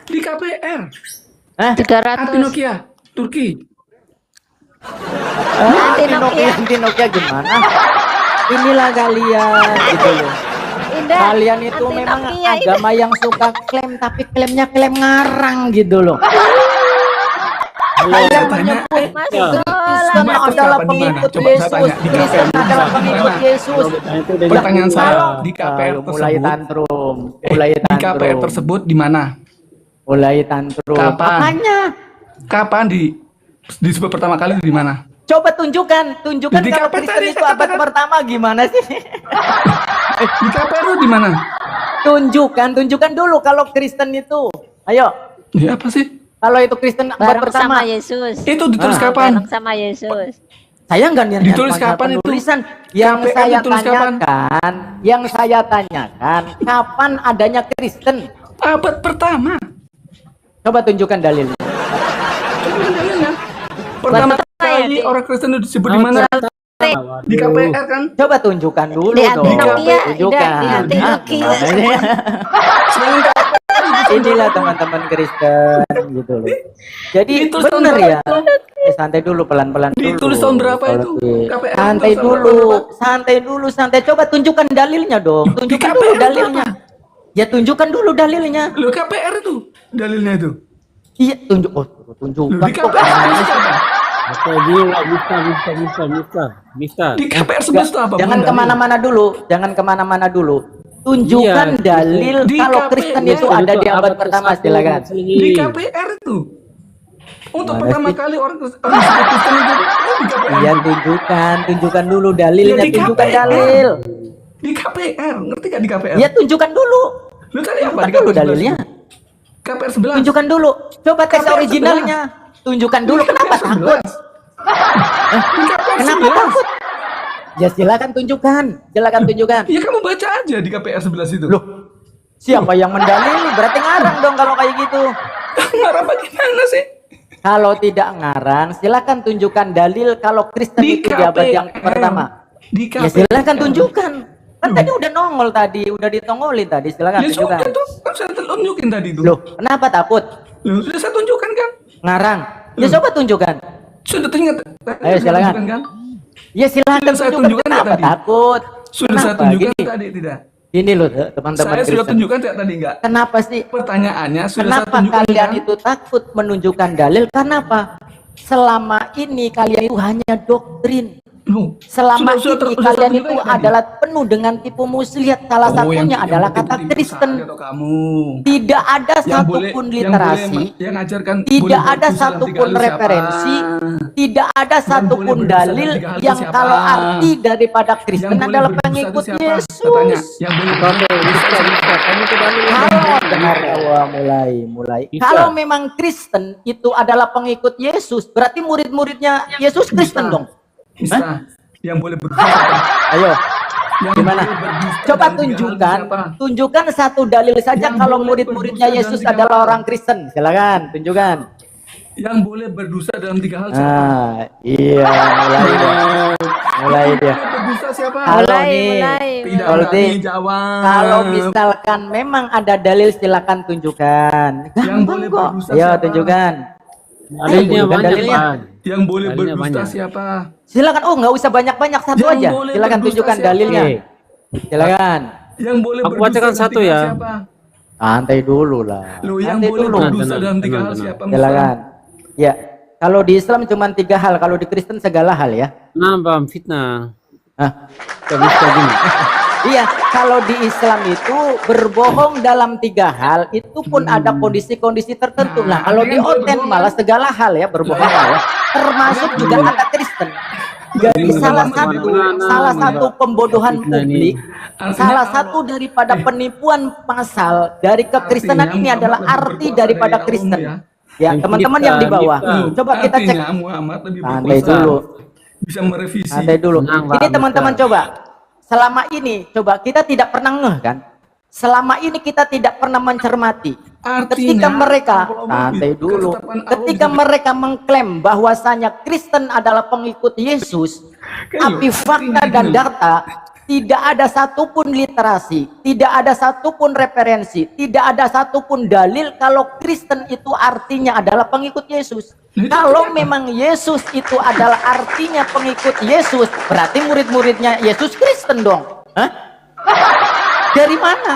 Di KPR. Hah? 300. Antioquia, Turki. Anti Nokia gimana? Inilah kalian gitu loh. Indah. Kalian itu Anti memang Nokia, Indah. agama yang suka klaim tapi klaimnya klaim ngarang gitu loh. Kalian menyebut Masuk Kristen Di atas adalah kapan, di mana? pengikut Coba saya Yesus. tanya, di Kristen KPR adalah di pengikut mana? Yesus. Nah, itu udah Pertanyaan jelas. saya, Kalau di KPR mulai tersebut, tantrum, mulai di KPR tantrum, tersebut di mana? mulai tantrum. Kapan? Makanya Kapan disebut pertama kali di mana? coba tunjukkan Di kalau KPR Kristen tadi itu saya abad katakan. pertama gimana sih? Di KPR itu di mana? Tunjukkan dulu kalau Kristen itu. Ayo, Ya apa sih? kalau itu Kristen abad Bareng pertama. sama Yesus. Itu ditulis Ah, kapan? Bareng sama Yesus. Saya nggak niat Ditulis kapan itu? penulisan. Yang KPR saya ditulis kapan? tanyakan, kapan adanya Kristen? Abad pertama. Coba tunjukkan dalilnya. Coba dalilnya. Pertama kali ya, Dik. orang Kristen itu disebut di mana? Di KPR kan? Coba tunjukkan dulu Di dong. Antioquia, Tunjukkan. di Antioquia. Ah, gimana ini? Inilah teman-teman Kristen gitu loh. Jadi Ditulis tahun bener ya. berapa? Santai dulu, pelan-pelan dulu. Ditulis tahun berapa Kalau itu? di- KPR Santai tulis tahun dulu, berapa? santai. Coba tunjukkan dalilnya dong. Di Tunjukkan KPR dulu itu dalilnya. apa? Ya tunjukkan dulu dalilnya. Lo KPR itu dalilnya itu. Iya, tunjukkan. Lo di KPR itu apa? Oke, gila, Miftah. Di KPR 11 itu apa? Jangan Bukan kemana-mana dulu. Jangan kemana-mana dulu. Tunjukkan Iya, dalil di kalau KPR Kristen itu itu ada di abad pertama. ke-1 Silakan. Masehi. Di KPR itu. Untuk Mana pertama sih? kali orang disebut Kristen itu di KPR. Iya, tunjukkan dulu dalilnya. Ya, di Tunjukkan KPR. dalil. Di KPR, ngerti gak di KPR? Ya tunjukkan dulu. Lu tadi apa Tunjukkan di dulu KPR 11? dalilnya. KPR 11. Tunjukkan dulu. Coba teks KPR originalnya. Tunjukkan dulu. Kenapa takut? Di KPR Kenapa 11. takut? Ya silakan tunjukkan. Silakan tunjukkan. Ya kamu baca aja di KPR 11 itu. Loh, siapa yang mendalili? Berarti ngarang dong kalau kayak gitu. Ngarang bagaimana sih? Kalau tidak ngarang, silakan tunjukkan dalil kalau Kristen Di itu di abad yang KPR. pertama. Di Ya KPR. silakan tunjukkan. Kan tadi udah nongol tadi, udah ditongolin tadi. Silakan Ya tunjukkan. sudah tuh, kan saya tunjukin tadi itu. Loh, kenapa takut? Loh, sudah saya tunjukkan kan? Ngarang. Ya coba tunjukkan. Sudah teringat. Ayo, silakan. Tunjukkan kan? Ya silakan Sudah saya tunjukkan. tunjukkan nggak Kenapa tadi? takut? Sudah saya Kenapa? tunjukkan Gini, tadi tidak? Gini loh teman-teman Saya sudah Kristen. tunjukkan tidak tadi enggak? Kenapa sih? Pertanyaannya sudah saya Kenapa tunjukkan kalian kan? itu takut menunjukkan dalil? Kenapa? Selama ini kalian itu hanya doktrin. Loh, Selama sudah ini saya kalian tunjukkan itu tadi? adalah penuh dengan tipu muslihat. Salah satunya yang adalah kata tipu-tipu Kristen. saja toh kamu. Tidak ada Yang satupun literasi, yang ngajarkan tidak boleh ada berusaha dalam tiga satupun hal siapa? referensi, tidak ada satupun boleh berusaha dalam dalil tiga hal yang siapa? kalau arti daripada Kristen Yang boleh adalah berdusta itu pengikut siapa? Yesus. Katanya, yang boleh Kamu ke dalil. Kalau dengar wah, mulai. Bisa. Kalau memang Kristen itu adalah pengikut Yesus, berarti murid-muridnya Yesus Kristen dong. bisa. Yang boleh berusaha siapa? Ayo, Yang gimana? boleh berdusta Coba dalam tiga hal tunjukkan, siapa? tunjukkan satu dalil saja Yang kalau boleh murid-muridnya berdusta Yesus dalam tiga adalah hal. orang Kristen. Silakan, tunjukkan. Yang boleh berdosa dalam tiga hal siapa? Ah, iya, mulai dia. Yang boleh berdusta siapa? Kalau Mulai, nih, mulai. Tidak Kalau berani di- jawab. kalau misalkan memang ada dalil, silakan tunjukkan. Yang Gampang boleh kok. berdusta Ayo siapa? tunjukkan. Dalilnya Tunjukkan banyak, dalilnya. Pak. Yang boleh Dalilnya berdusta banyak. siapa? Silakan. Oh, nggak usah banyak-banyak, satu Yang aja. boleh Silakan berdusta tunjukkan siapa? dalilnya. Oke. Silakan. Yang boleh Aku berdusta bacakan dalam satu tiga hal ya. siapa? Santai dulu lah. Loh, yang Santai boleh dulu. berdusta Tenang, dalam tiga tenang, hal tenang. siapa? Musa? Silakan. Ya, kalau di Islam cuma 3 hal, kalau di Kristen segala hal ya. Nambah fitnah. Hah? Gak bisa gini. Iya, kalau di Islam itu berbohong dalam 3 hal itu pun ada kondisi-kondisi tertentu. Nah, kalau di Ada yang boleh Oten berbohong. malah segala hal ya berbohong ya. Termasuk juga kata Kristen. Jadi Ini salah satu pembodohan Fitnah publik, ini. Artinya salah satu daripada penipuan pasal dari kekristenan ini adalah arti daripada Kristen. Ya, Yang teman-teman yang di bawah, coba kita cek. Artinya Muhammad lebih Santai berkuasa. dulu, Bisa merevisi. santai dulu. Tenang, Pak, Ini teman-teman Mister. coba, selama ini coba kita tidak pernah ngeh kan? Selama ini kita tidak pernah mencermati. Ketika mereka, santai dulu, ketika mereka mengklaim bahwasanya Kristen adalah pengikut Yesus, tapi fakta dan data tidak ada satupun literasi, tidak ada satupun referensi, tidak ada satupun dalil kalau Kristen itu artinya adalah pengikut Yesus. Kalau memang Yesus itu adalah artinya pengikut Yesus, berarti murid-muridnya Yesus Kristen dong. Hah? Dari mana?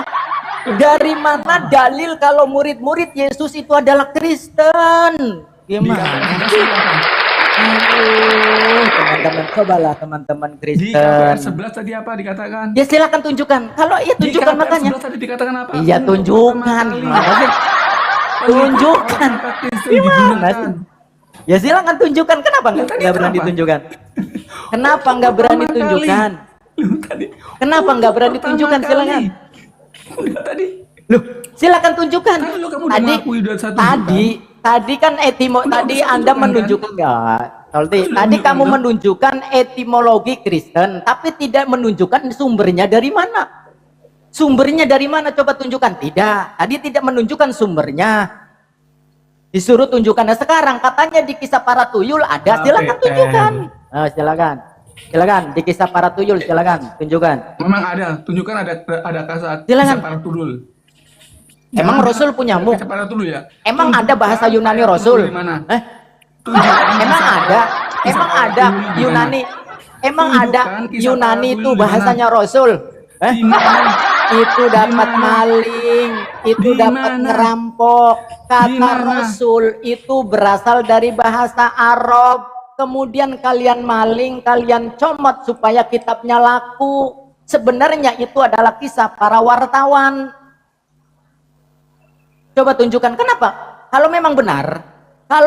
Dari mana dalil kalau murid-murid Yesus itu adalah Kristen? Gimana? Aduh, teman-teman, cobalah teman-teman Di Kristen. KPR 11 tadi apa dikatakan? Ya silakan tunjukkan. Kalau iya Di tunjukkan KPR makanya. 11 tadi dikatakan apa? Iya tunjukkan. Gimana sih? Tunjukkan. Gimana sih? Ya silakan tunjukkan. Kenapa nggak berani tunjukkan? Kenapa nggak berani tunjukkan? Tadi. Kenapa nggak berani tunjukkan? Silakan. Tadi. Loh, silakan tunjukkan. Kalau kamu udah Tadi, ngakui udah satu tadi kan tadi Anda menunjukkan ya. Tadi kamu menunjukkan etimologi Kristen, tapi tidak menunjukkan sumbernya dari mana. Sumbernya dari mana? Coba tunjukkan. Tidak. Tadi tidak menunjukkan sumbernya. Disuruh tunjukkan. Nah, sekarang katanya di kisah para tuyul ada. Silakan tunjukkan. Nah, silakan. Silakan di kisah para tuyul, silakan tunjukkan. Memang ada, tunjukkan ada kasat Silakan. para tudul. Emang Rasul punyamu? Kisah para tudul ya. Emang ada bahasa Yunani Rasul? Di mana? Emang ada? Emang ada Yunani? Emang ada Yunani itu bahasanya Rasul? Di mana? Itu dapat maling, itu dapat ngerampok. Kata Dimana? Rasul itu berasal dari bahasa Arab. Kemudian kalian maling, kalian comot supaya kitabnya laku. Sebenarnya itu adalah kisah para wartawan. Coba tunjukkan kenapa? Kalau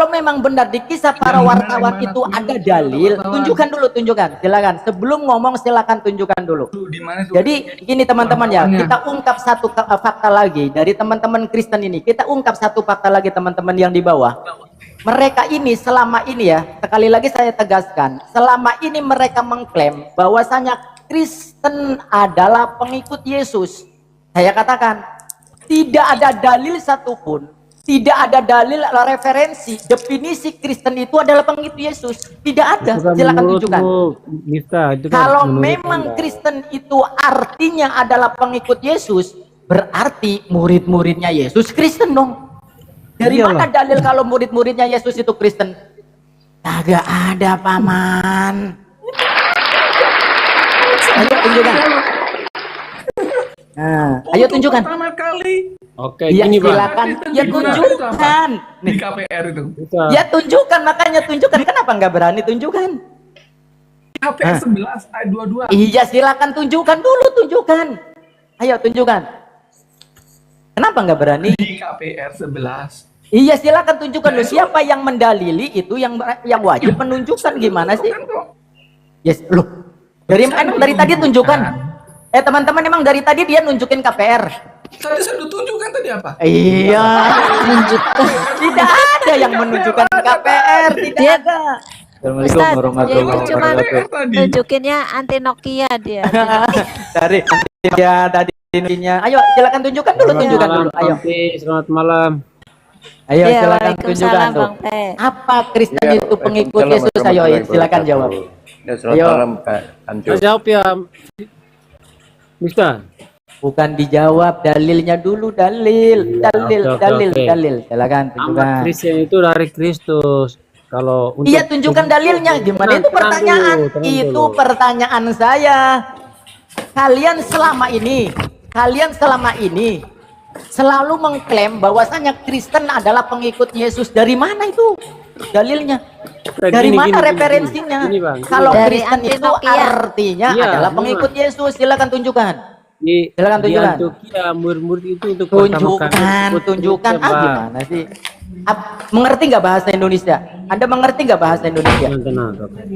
memang benar di kisah para wartawan itu ada dalil, tunjukkan dulu, tunjukkan. Silakan. Sebelum ngomong silakan tunjukkan dulu. Di mana tuh? Jadi gini teman-teman ya, kita ungkap satu fakta lagi dari teman-teman Kristen ini. Kita ungkap satu fakta lagi teman-teman yang di bawah. Mereka ini selama ini ya, sekali lagi saya tegaskan, selama ini mereka mengklaim bahwasanya Kristen adalah pengikut Yesus. Saya katakan, tidak ada dalil satupun, tidak ada dalil referensi, definisi Kristen itu adalah pengikut Yesus. Tidak ada, silakan tunjukkan. Kalau memang Kristen itu artinya adalah pengikut Yesus, berarti murid-muridnya Yesus Kristen dong. Dari mana dalil kalau murid-muridnya Yesus itu Kristen? Kagak ada, paman. Ayo tunjukkan. Nah, ayo tunjukkan. Pertama kali Oke, Ya gini Bang. silakan, ya tunjukkan. di KPR itu. Ya tunjukkan, makanya tunjukkan. Kenapa nggak berani tunjukkan? KPR 11 ayat 22. Iya silakan tunjukkan dulu, tunjukkan. Ayo tunjukkan. Kenapa nggak berani? Di KPR 11. Iya silakan tunjukkan loh. Siapa yang mendalili itu yang wajib menunjukkan gimana sih? Kan kok Yes, loh. Emang dari tadi tunjukkan. Teman-teman emang dari tadi dia nunjukin KPR. tadi saya udah tunjukkan tadi apa? Iya, tunjukkan. Tidak ada yang menunjukkan KPR, tidak ada. Assalamualaikum Ustaz, warahmatullahi jadi cuma wabarakatuh. tunjukinnya anti Nokia dia. Dari ya tadi ininya. Ayo silakan tunjukkan dulu, tunjukkan dulu. Ayo. Selamat malam. Ayo Ya, silakan tunjukkan waalaikumsalam tuh. Bang Teh. Apa Kristen itu pengikut Yesus? Ayo silakan jawab. Ayo. Jawab ya, Mister. Bukan dijawab, dalilnya dulu, dalil. Silakan tunjukkan. Amat Kristen itu dari Kristus. Kalau untuk Iya tunjukkan dalilnya. Gimana itu Tenang pertanyaan? dulu, tenang Itu dulu. pertanyaan saya. Kalian selama ini selalu mengklaim bahwasanya Kristen adalah pengikut Yesus. Dari mana itu dalilnya? Dari mana referensinya? Gini, Bang. Kalau Dari Kristen itu Antioquia. artinya Iya, adalah gimana? pengikut Yesus. Silakan tunjukkan. di Silakan tunjukkan. Antioquia murid-murid itu untuk pertama kali ikut Tunjukkan. Kristen, Bang. Gimana sih? Mengerti nggak bahasa Indonesia? Anda mengerti nggak bahasa Indonesia? Tenang, tenang.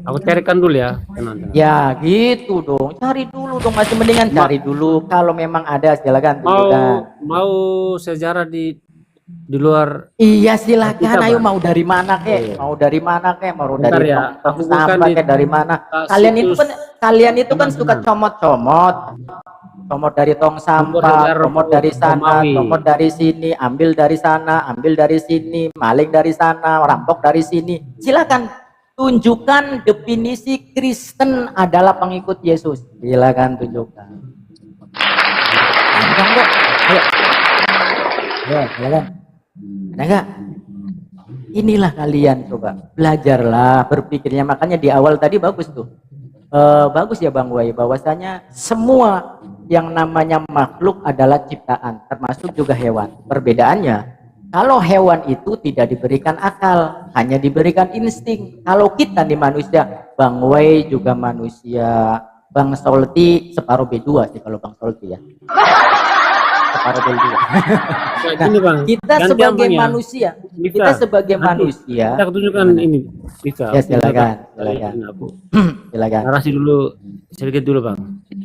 Aku carikan dulu ya. Tenang, tenang. Ya gitu dong, cari dulu dong, masih mendingan cari dulu. Kalau memang ada silakan tunjukkan. Mau sejarah di luar. Iya silakan, Kita, ayo Bang. mau dari mana kek? Mau dari mana kek? Mau Bentar dari ya, tong aku bukan sampah di- kek dari mana? situs- Kalian itu kan suka comot-comot. Comot dari tong sampah, Sumber comot dari sana, Romawi. comot dari sini, ambil dari sana, ambil dari sini, maling dari sana, rampok dari sini. Silakan tunjukkan definisi Kristen adalah pengikut Yesus. Silakan tunjukkan. Ada enggak? Ayo. Ya, silakan. Ada enggak? Inilah kalian coba belajarlah berpikirnya, makanya di awal tadi bagus tuh. Bagus ya Bang Wai, bahwasanya semua yang namanya makhluk adalah ciptaan, termasuk juga hewan. Perbedaannya, kalau hewan itu tidak diberikan akal, hanya diberikan insting. Kalau kita nih manusia, Bang Wai juga manusia, Bang Solti separuh B2 sih kalau Bang Solti ya. Separuh B2. Nah, gini, Bang. Kita Gantian, sebagai Bang, ya. manusia, Bisa. kita sebagai Nanti manusia, Kita tunjukkan ini. Bisa. Ya, silakan, Silakan. silakan. Aku silakan. narasi dulu sedikit dulu, Bang.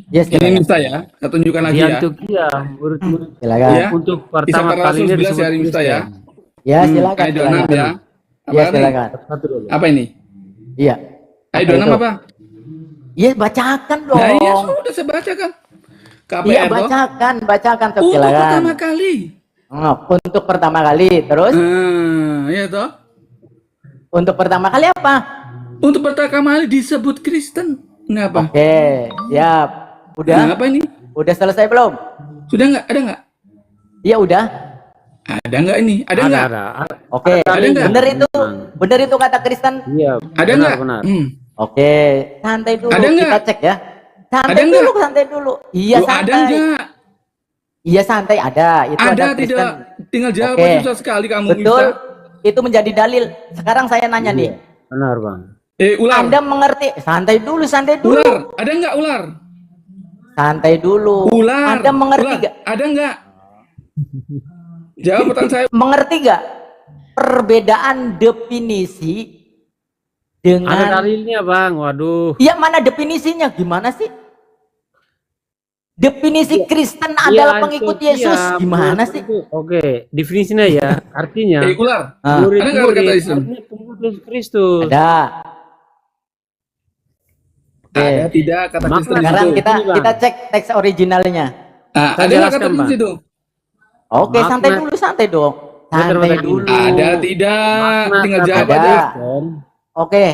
Ya, Ini silakan. Mista ya, saya tunjukkan lagi Di ya. Antioquia, murid-murid Silakan. Iya. untuk Kisah pertama para kalinya Rasul 11 disebut ya, Mista ya. Kristen. Ya, silakan. Ayat 26 silakan. ya. Apa Ya, nih? silakan. Satu dulu. Apa ini? Iya. Ayat Apa 26 itu? apa? Iya, bacakan dong. Nah, iya sudah saya bacakan. KPR Iya, toh. bacakan tuh, Untuk silakan. pertama kali. Oh, untuk pertama kali, terus Iya toh. untuk pertama kali apa? Untuk pertama kali disebut Kristen. Kenapa? Oke, siap. Udah? Nah, apa ini? Udah selesai belum? Sudah nggak? Ada nggak? Iya, udah. Ada nggak ini? Ada nggak? Ada. Oke, Ada nggak? bener itu kata Kristen. Iya. Ada nggak? Benar. Oke, santai dulu, Ada nggak? kita cek ya. Santai Ada nggak? dulu, santai dulu. Iya, Loh, ada santai. nggak? Iya, santai, ada. Itu Ada Kristen. tidak? Tinggal jawab Oke. susah sekali kamu. Betul. Mista. Itu menjadi dalil. Sekarang saya nanya nih. Benar, Bang. Ular. Anda mengerti? Santai dulu, santai dulu. Ular. Ada nggak ular? Santai dulu. Ular. Anda mengerti Ular. gak? Ada nggak? Jawab pertanyaan saya. Mengerti gak perbedaan definisi Ada dengan dalilnya, Bang. Waduh. ya mana definisinya? Gimana sih? Definisi Kristen adalah Iya, pengikut Antioquia, Yesus. Gimana murid sih? itu. Oke, definisinya ya. Artinya Ular. Ah, murid Ada nggak kata Islam? artinya pengikut Yesus Kristus. ada. Oke. Ada tidak kata Makna Kristen Sekarang itu? kita Ini, Bang. kita cek teks originalnya. Ah, Saya ada nggak jelaskan, kata Kristen Bang. itu? Oke, Makna- santai dulu, santai dong. Bentar, Santai bentar. dulu. Ada tidak? Makna Tinggal kata jawab Ada. aja. Kristen, Oke,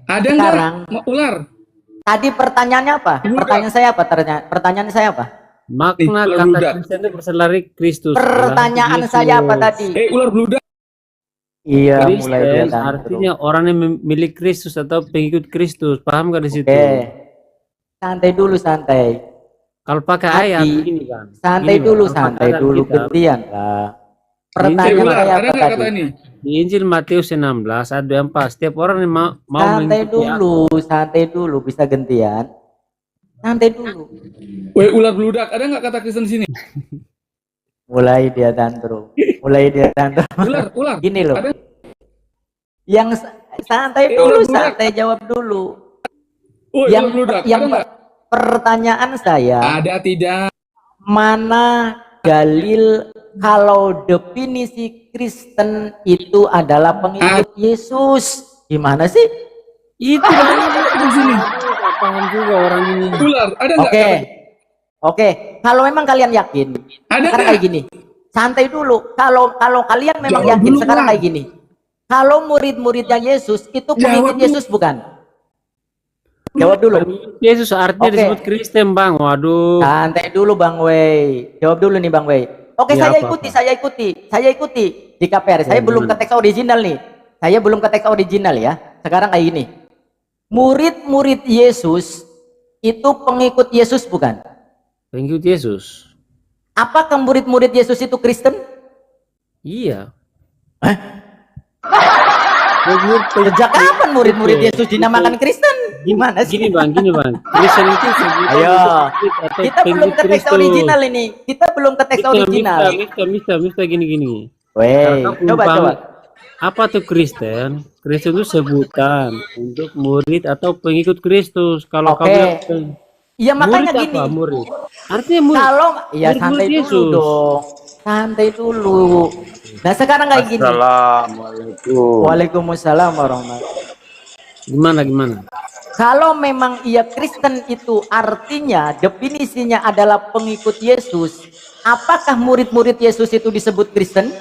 Ada nggak? Sekarang. Ular. tadi pertanyaannya apa? Budak. Pertanyaan saya apa? Pertanyaan saya apa? makna Nih, kata budak. Kristen itu berasal dari Kristus. Pertanyaan Yesus. saya apa tadi? Ular beludak. Iya, mulai dia Kristen artinya orang yang memilih Kristus atau pengikut Kristus. Paham gak di situ? Oke. Santai dulu, santai. Kalau pakai Hati. ayat begini, Bang. Santai Gini, dulu, Bang. Kalau santai pakai ayat dulu. kita, Gantian lah. Eh, Pertanyaan ular. saya Ada apa nggak kata tadi? ini? di Injil Matius 16 ayat 24, setiap orang yang mau Santai mengikuti santai dulu. Bisa gantian. Santai dulu. Ular beludak. Ada nggak kata Kristen di sini? Mulai dia tantrum. Ular. Gini loh. Ada. Yang santai Ular dulu, beludak. santai jawab dulu. Ular Yang beludak. yang Ada nggak? pertanyaan saya, Ada tidak? mana dalil kalau definisi Kristen itu adalah pengikut Yesus? Gimana sih? itu di sini. Paham juga orang ini. Ular. Ada nggak? Oke. kata- Oke, kalau memang kalian yakin, Ada sekarang nggak? kayak gini. Santai dulu. Kalau kalian memang Jawab yakin dulu, sekarang Bang. kayak gini. Kalau murid-muridnya Yesus itu pengikut dulu. Yesus bukan? Jawab dulu. Yesus artinya Oke. disebut Kristen, Bang. Waduh. Santai dulu Bang Wei. Jawab dulu nih Bang Wei. Oke, Ya, saya apa-apa. ikuti, saya ikuti. Saya ikuti di KPR. Saya belum ke teks original nih. Saya belum ke teks original ya. Sekarang kayak gini. Murid-murid Yesus itu pengikut Yesus bukan? Pengikut Yesus. Apakah murid-murid Yesus itu Kristen? Iya. Sejak kapan murid-murid Yesus dinamakan Kristen? Gimana sih? Gini, Bang. Kristen itu sebutan Ayo. atau Kita belum pengikut ke teks Kristus. original ini. Kita belum ke teks original. Mister, gini. Weh, Kalau kau coba umpam- coba. Apa tuh Kristen? Kristen itu sebutan untuk murid atau pengikut Kristus. Kalau kau Oke. bilang Iya makanya murid gini. apa? Murid. Artinya murid. Kalau ya murid santai dulu Yesus. dong. Santai dulu. Nah, sekarang kayak gini. Assalamualaikum. Waalaikumsalam warahmatullahi. Gimana? Kalau memang ia Kristen itu artinya definisinya adalah pengikut Yesus, apakah murid-murid Yesus itu disebut Kristen?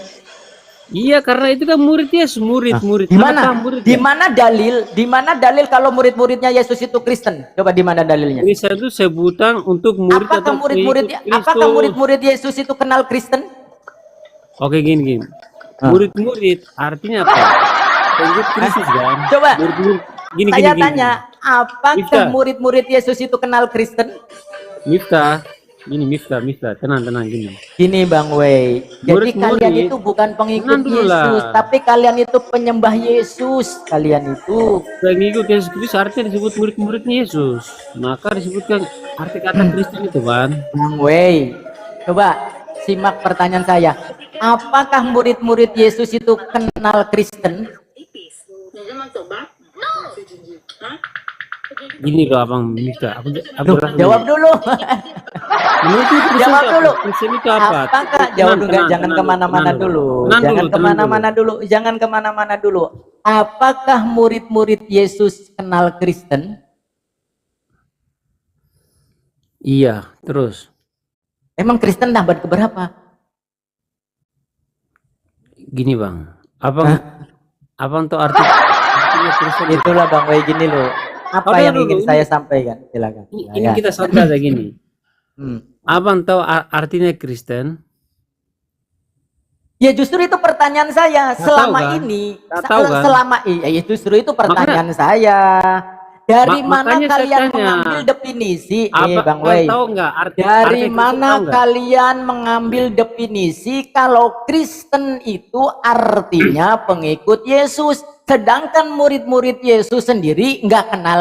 Iya, karena itu kan murid Yesus, murid. Di mana? Kenapa murid? Di mana dalil? Di mana dalil kalau murid-muridnya Yesus itu Kristen? Coba di mana dalilnya? Kristen itu sebutan untuk murid Apakah atau pengikut Kristus. apakah murid-murid Yesus itu kenal Kristen? Oke, gini. Ah. Murid-murid artinya apa? Pengikut Kristus kan? Coba. Murid-murid. Gini. Saya tanya, apakah Miftah. murid-murid Yesus itu kenal Kristen? Miftah. Gini, Miftah. Tenang gini. Gini Bang Wei, jadi Murid-murid. kalian itu bukan pengikut Tenang dulu lah. Yesus, tapi kalian itu penyembah Yesus. Kalian itu Pengikut Yesus Kristus artinya disebut murid-muridnya Yesus. Maka disebutkan arti kata Kristen itu kan. Bang Wei, coba simak pertanyaan saya. Apakah murid-murid Yesus itu kenal Kristen? Gini loh Abang Miftah. Aku Duh, rasa jawab gini. dulu. Menurut Kristen Jawab itu dulu. apa? Kristen itu apa? Apakah jawab dulu, Tenang, jangan tenang, kemana-mana tenang dulu. Tenang Jangan dulu, kemana-mana dulu. Jangan kemana-mana dulu. Apakah murid-murid Yesus kenal Kristen? Iya, terus. Emang Kristen abad keberapa? Gini Bang. Abang tuh artinya Kristen itu. Itulah Bang Wei, gini loh. Apa Udah yang dulu, ingin ini- saya sampaikan? Silakan. Ini Silakan. kita santai aja gini. Hmm. Abang tahu artinya Kristen? Ya justru itu pertanyaan saya. Nggak Selama tahu kan? ini, Nggak tahu kan? selama ya justru itu pertanyaan saya. Dari mana makanya saya kalian tanya. mengambil definisi? Abang Bang Wei. tahu nggak arti Dari Kristen mana tahu nggak? kalian mengambil definisi kalau Kristen itu artinya pengikut Yesus, sedangkan murid-murid Yesus sendiri nggak kenal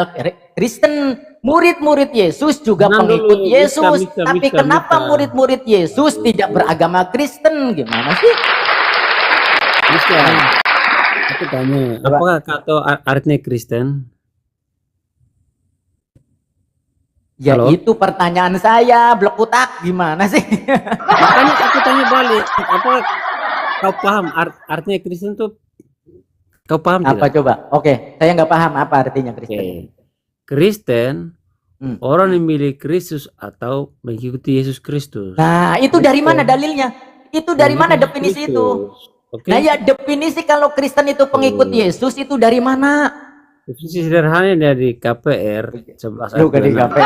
Kristen. Murid-murid Yesus juga Tenang pengikut dulu, Yesus, Miftah, tapi Miftah, kenapa Miftah. murid-murid Yesus tidak beragama Kristen? Gimana sih? Bisa. Aku tanya, apakah kata artinya Kristen? Ya Halo? itu pertanyaan saya, blekutak gimana sih? Makanya aku tanya balik, apakah kau paham artinya Kristen tuh? Kau paham Apa tidak? coba? Oke, saya nggak paham apa artinya Kristen. Oke. Kristen orang yang milik Kristus atau mengikuti Yesus Kristus. Nah, itu dari mana dalilnya? Itu dari mana definisi itu? Oke. Nah, ya definisi kalau Kristen itu pengikut Yesus itu dari mana? Definisi sederhana dari KPR 11 ayat Lu ke 26. DKP.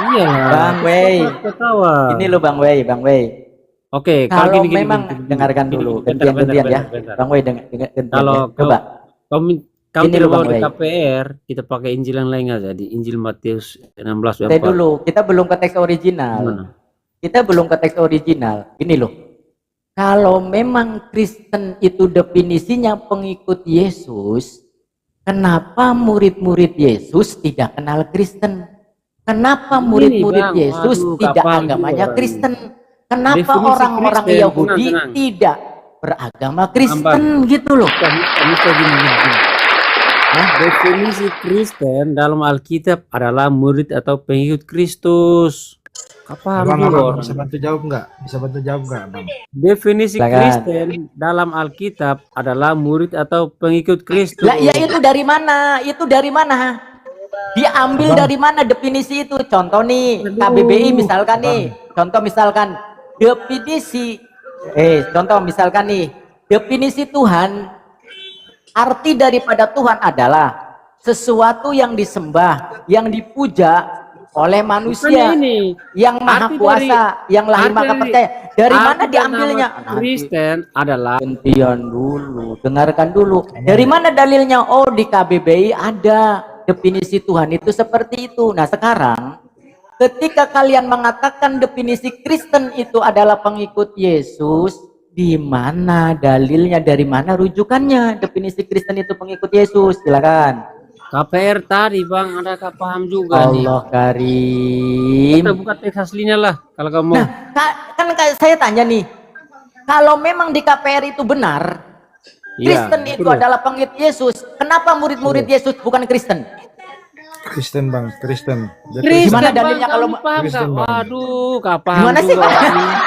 Iya lah. Bang Wei. Ketawa. Ini lo Bang Wei, Bang Wei. Oke, Kalau gini, memang gini. dengarkan Gini, dulu, bentar, gantian ya. bentar. Bang Wei gantian Kalau ya. Coba. Kau Gini tidak loh, mau Bang di Wei. KPR, kita pakai Injil yang lain aja, di Injil Matius 16 Saya dulu, kita belum ke teks original. Gimana? Kita belum ke teks original. Gini loh. Kalau memang Kristen itu definisinya pengikut Yesus, kenapa murid-murid Yesus tidak kenal Kristen? Kenapa murid-murid Bang, Yesus waduh, tidak kapal agamanya juga. Kristen? Kenapa Definisi orang-orang Kristen, Yahudi tenang. tidak beragama Kristen gitu loh? Bisa gini. Definisi Kristen dalam Alkitab adalah murid atau pengikut Kristus. Apa Abang, dulu? abang, bisa bantu jawab nggak? Bisa bantu jawab nggak, Bang? Definisi Silakan. Kristen dalam Alkitab adalah murid atau pengikut Kristus. Lah ya itu dari mana? Itu dari mana? Diambil dari mana definisi itu? Contoh nih, KBBI misalkan nih. Contoh misalkan definisi contoh misalkan nih, definisi Tuhan, arti daripada Tuhan adalah sesuatu yang disembah, yang dipuja oleh manusia, Bukannya ini. yang maha Arti kuasa, yang lahir arti maka dari- percaya. Dari Arti mana dan diambilnya? nama Kristen adalah Gantian dulu, dengarkan dulu. Dari mana dalilnya? Oh, di KBBI ada definisi Tuhan itu seperti itu. Nah, sekarang ketika kalian mengatakan definisi Kristen itu adalah pengikut Yesus, di mana dalilnya? Dari mana rujukannya? Definisi Kristen itu pengikut Yesus. Silakan. KPR tadi, Bang, ada paham juga nih. Allah Karim. Kita buka teks aslinya lah kalau kamu mau. Kan saya tanya nih, kalau memang di KPR itu benar, Iya, Kristen itu betul. adalah pengikut Yesus, kenapa murid-murid Yesus bukan Kristen? Kristen bang, Kristen. Dia Kristen, Gimana Bang, dalilnya kalau kamu paham Kristen, nggak? Bang. Waduh, nggak paham Gimana sih? juga.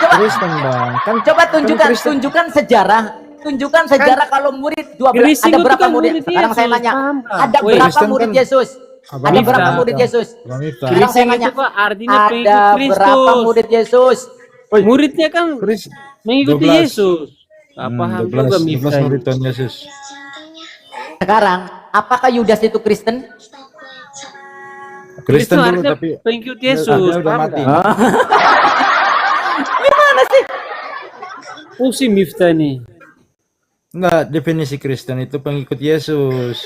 Coba, Kristen bang. Kan coba tunjukkan, Kristen. tunjukkan sejarah. Tunjukkan sejarah kalau murid 12 Kristen ada itu berapa kan murid? murid Sekarang saya Yesus, nanya, paham nggak? ada Woi, berapa Kristen murid kan- Yesus? Abang Ada Miftah. berapa murid Yesus? Abang Miftah. Sekarang Kristen saya nanya, itu kan artinya pengikut ada Kristus. berapa murid Yesus? Muridnya kan Kris, mengikuti 12. Yesus. Nggak paham 12, juga 12 Miftah. murid Tuhan Yesus. Sekarang, apakah Yudas itu Kristen? Kristen dulu artinya tapi pengikut dia Yesus. udah paham mati. nggak? Gimana sih? Pusing Miftah nih. Enggak, definisi Kristen itu pengikut Yesus.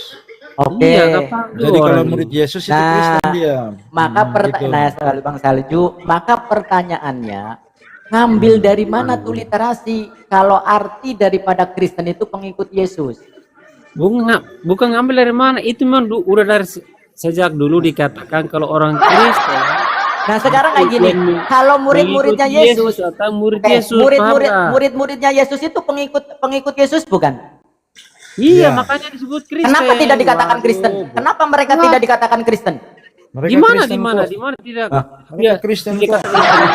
Oke. Iya, nggak paham juga Jadi kalau orang murid ini. Yesus itu Nah, Kristen dia. Maka gitu. nah sekali Bang Salju, maka pertanyaannya, ngambil dari mana tuh literasi kalau arti daripada Kristen itu pengikut Yesus? Bukan ngambil dari mana, itu memang udah dari sejak dulu dikatakan kalau orang Kristen Nah sekarang kayak gini, kalau murid-muridnya mengikuti Yesus, atau murid oke, Yesus, paham nggak? murid-muridnya Yesus itu pengikut Yesus bukan? Iya, Iya. makanya disebut Kristen. Kenapa tidak dikatakan Waduh. Kristen? Kenapa mereka tidak dikatakan Kristen? Mereka Di mana Kristen kok. di mana tidak? Mereka Kristen kok. Kristen.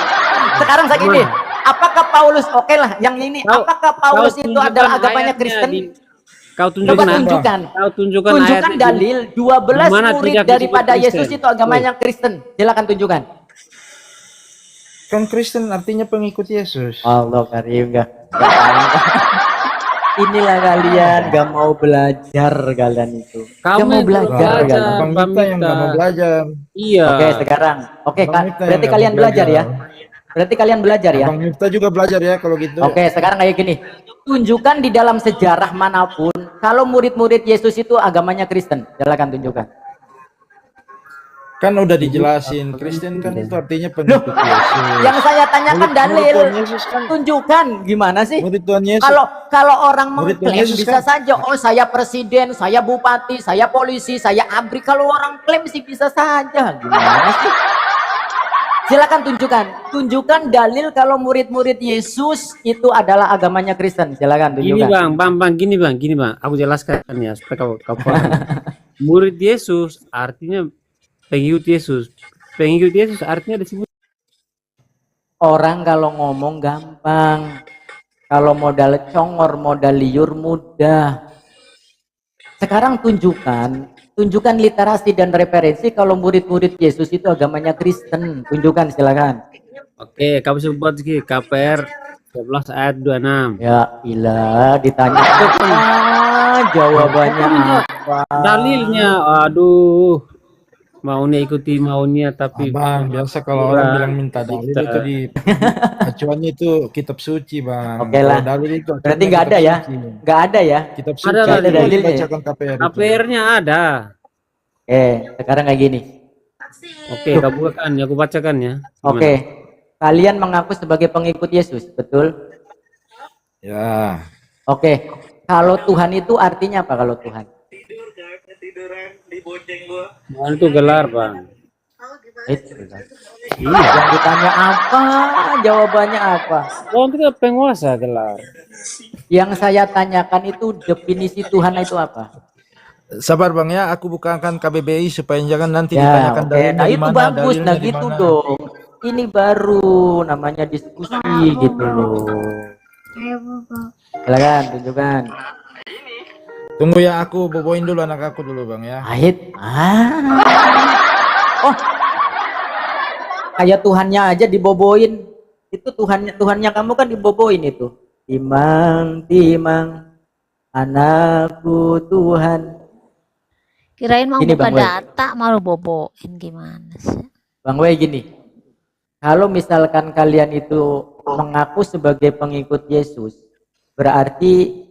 Sekarang saya gini, apakah Paulus, oke lah, yang ini, Kau- apakah Paulus kau itu tunjukkan adalah agamanya ayatnya Kristen? Kau Coba tunjukkan. tunjukkan. Kau tunjukkan Tunjukkan ayatnya. dalil 12 Di mana murid tidak disebut daripada Kristen? Yesus itu agamanya Kristen. Silakan tunjukkan. Kan Kristen artinya pengikut Yesus. Allah karim enggak. Inilah kalian gak mau belajar kalian itu. Gak mau Kamu belajar belajar. kalian. Abang Bang Mita yang nggak mau Mita. belajar. Iya. Oke, sekarang. Oke, Bang Mita yang berarti nggak kalian mau belajar ya. Berarti kalian belajar ya. Abang Mita juga belajar ya kalau gitu. Oke, sekarang kayak gini. Tunjukkan di dalam sejarah manapun kalau murid-murid Yesus itu agamanya Kristen. Silakan tunjukkan. Kan udah dijelasin, Kristen kan itu artinya pengikut Yesus. Yang saya tanyakan Murid dalil. Tuhan Yesus kan. Tunjukkan gimana sih? Murid Tuhan Yesus. Kalau orang Murid Tuhan mengklaim Yesus bisa kan. saja, oh saya presiden, saya bupati, saya polisi, saya abri. Kalau orang klaim sih bisa saja. Gimana sih? Silakan tunjukkan. Tunjukkan dalil kalau murid-murid Yesus itu adalah agamanya Kristen. Silakan Gini tunjukkan. bang, gini bang. Aku jelaskan ya supaya kau paham. Murid Yesus artinya pengikut Yesus. Pengikut Yesus artinya disebut. Orang kalau ngomong gampang. Kalau modal congor, modal liur mudah. Sekarang tunjukkan literasi dan referensi kalau murid-murid Yesus itu agamanya Kristen. Tunjukkan silakan. Oke, kamu sebut lagi KPR 11 ayat 26. Ya ilah, ditanya apa? Jawabannya apa? Dalilnya, aduh. Maunya ikuti maunya tapi Abang, biasa kalau Kurang. orang bilang minta dalil Kita. itu di acuannya itu kitab suci, Bang. Oke lah. Kalau dalil itu Berarti acuannya nggak ada kitab ya? suci. Nggak ada ya? Kitab Ada suci lah, itu dalilnya. dibacakan KPR itu. KPR-nya ada. Sekarang kayak gini. Oke, kau bukakan ya, aku bacakan ya. Oke, kalian mengaku sebagai pengikut Yesus, betul? Ya. Oke, kalau Tuhan itu artinya apa kalau Tuhan? Tuhan itu gelar, Bang. Yang ditanya apa? Jawabannya apa? Tuhan itu penguasa gelar. Yang saya tanyakan itu definisi Tuhan itu apa? Sabar Bang ya, aku bukakan KBBI supaya jangan nanti Ya, ditanyakan oke. dalilnya Nah di itu mana, bagus. dalilnya Nah di gitu mana. dong. Ini baru namanya diskusi gitu loh. Silakan tunjukkan. Tunggu ya, aku boboin dulu anak aku dulu Bang ya. Ahit. Oh, kayak Tuhannya aja diboboin. Itu Tuhannya kamu kan diboboin itu. Timang, anakku Tuhan. Kirain mau Gini, buka Bang Wei. data malu boboin gimana sih? Bang Wei gini. Kalau misalkan kalian itu mengaku sebagai pengikut Yesus, berarti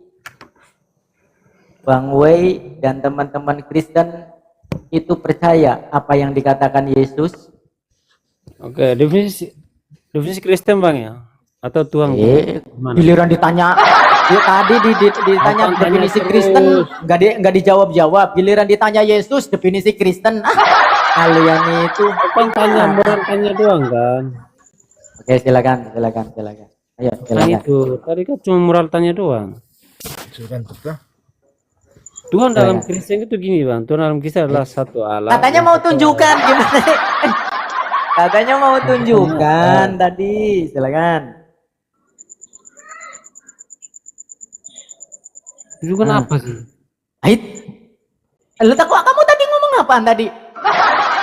Bang Wei dan teman-teman Kristen itu percaya apa yang dikatakan Yesus. Oke, definisi Kristen, Bang ya. Atau Tuhan. Gimana? Giliran ditanya tadi ditanya Abang tanya definisi terus. Kristen nggak dijawab. Giliran ditanya Yesus definisi Kristen. Kalian itu. Kan tanya doang kan. Oke, silakan. Ayo, Kan silakan. itu tadi kan cuma moral tanya doang. Sudah tuh. Tuhan dalam Silakan. Kristen itu gini bang, Tuhan dalam Kristen adalah satu Allah. Katanya yang mau satu tunjukkan gimana sih? Katanya mau tunjukkan tadi. Silakan. tunjukkan apa sih? Ait. Lu tak kok kamu tadi ngomong apaan tadi?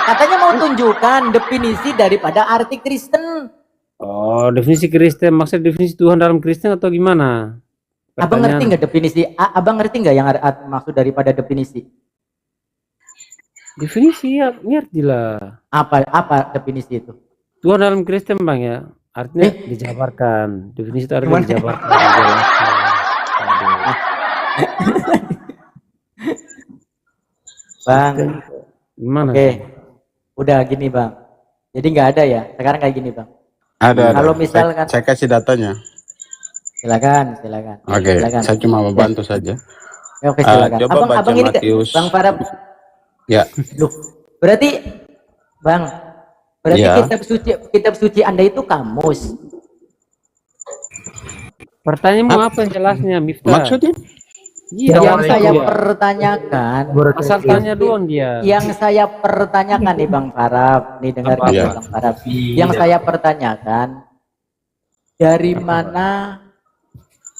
Katanya mau tunjukkan definisi daripada arti Kristen. Oh, definisi Kristen, maksud definisi Tuhan dalam Kristen atau gimana? Abang ngerti Pertanyaan. nggak definisi? Abang ngerti nggak yang maksud daripada definisi? Definisi ya, ngerti lah. Apa definisi itu? Tuhan dalam Kristen bang ya, artinya dijabarkan. Definisi itu artinya dijabarkan. Dijelaskan. Aduh. Bang, Gimana? oke. Udah gini bang. Jadi nggak ada ya. Sekarang kayak gini bang. Ada. Kalau misalkan, Saya kasih datanya. silakan. Oke, Silakan. saya cuma membantu saja. Oke, silakan. Coba baca Abang ini Matius. Bang Farab. Ya, Loh, berarti Ya. kitab suci Anda itu kamus. Pertanyaanmu apa yang jelasnya, Miftah? maksudnya Iya, Yang apa saya itu ya? pertanyakan, Asal tanya doang dia. yang saya pertanyakan nih Bang Farab, nih dengar Apa? Iya. Bang Farab. Yang saya pertanyakan, dari mana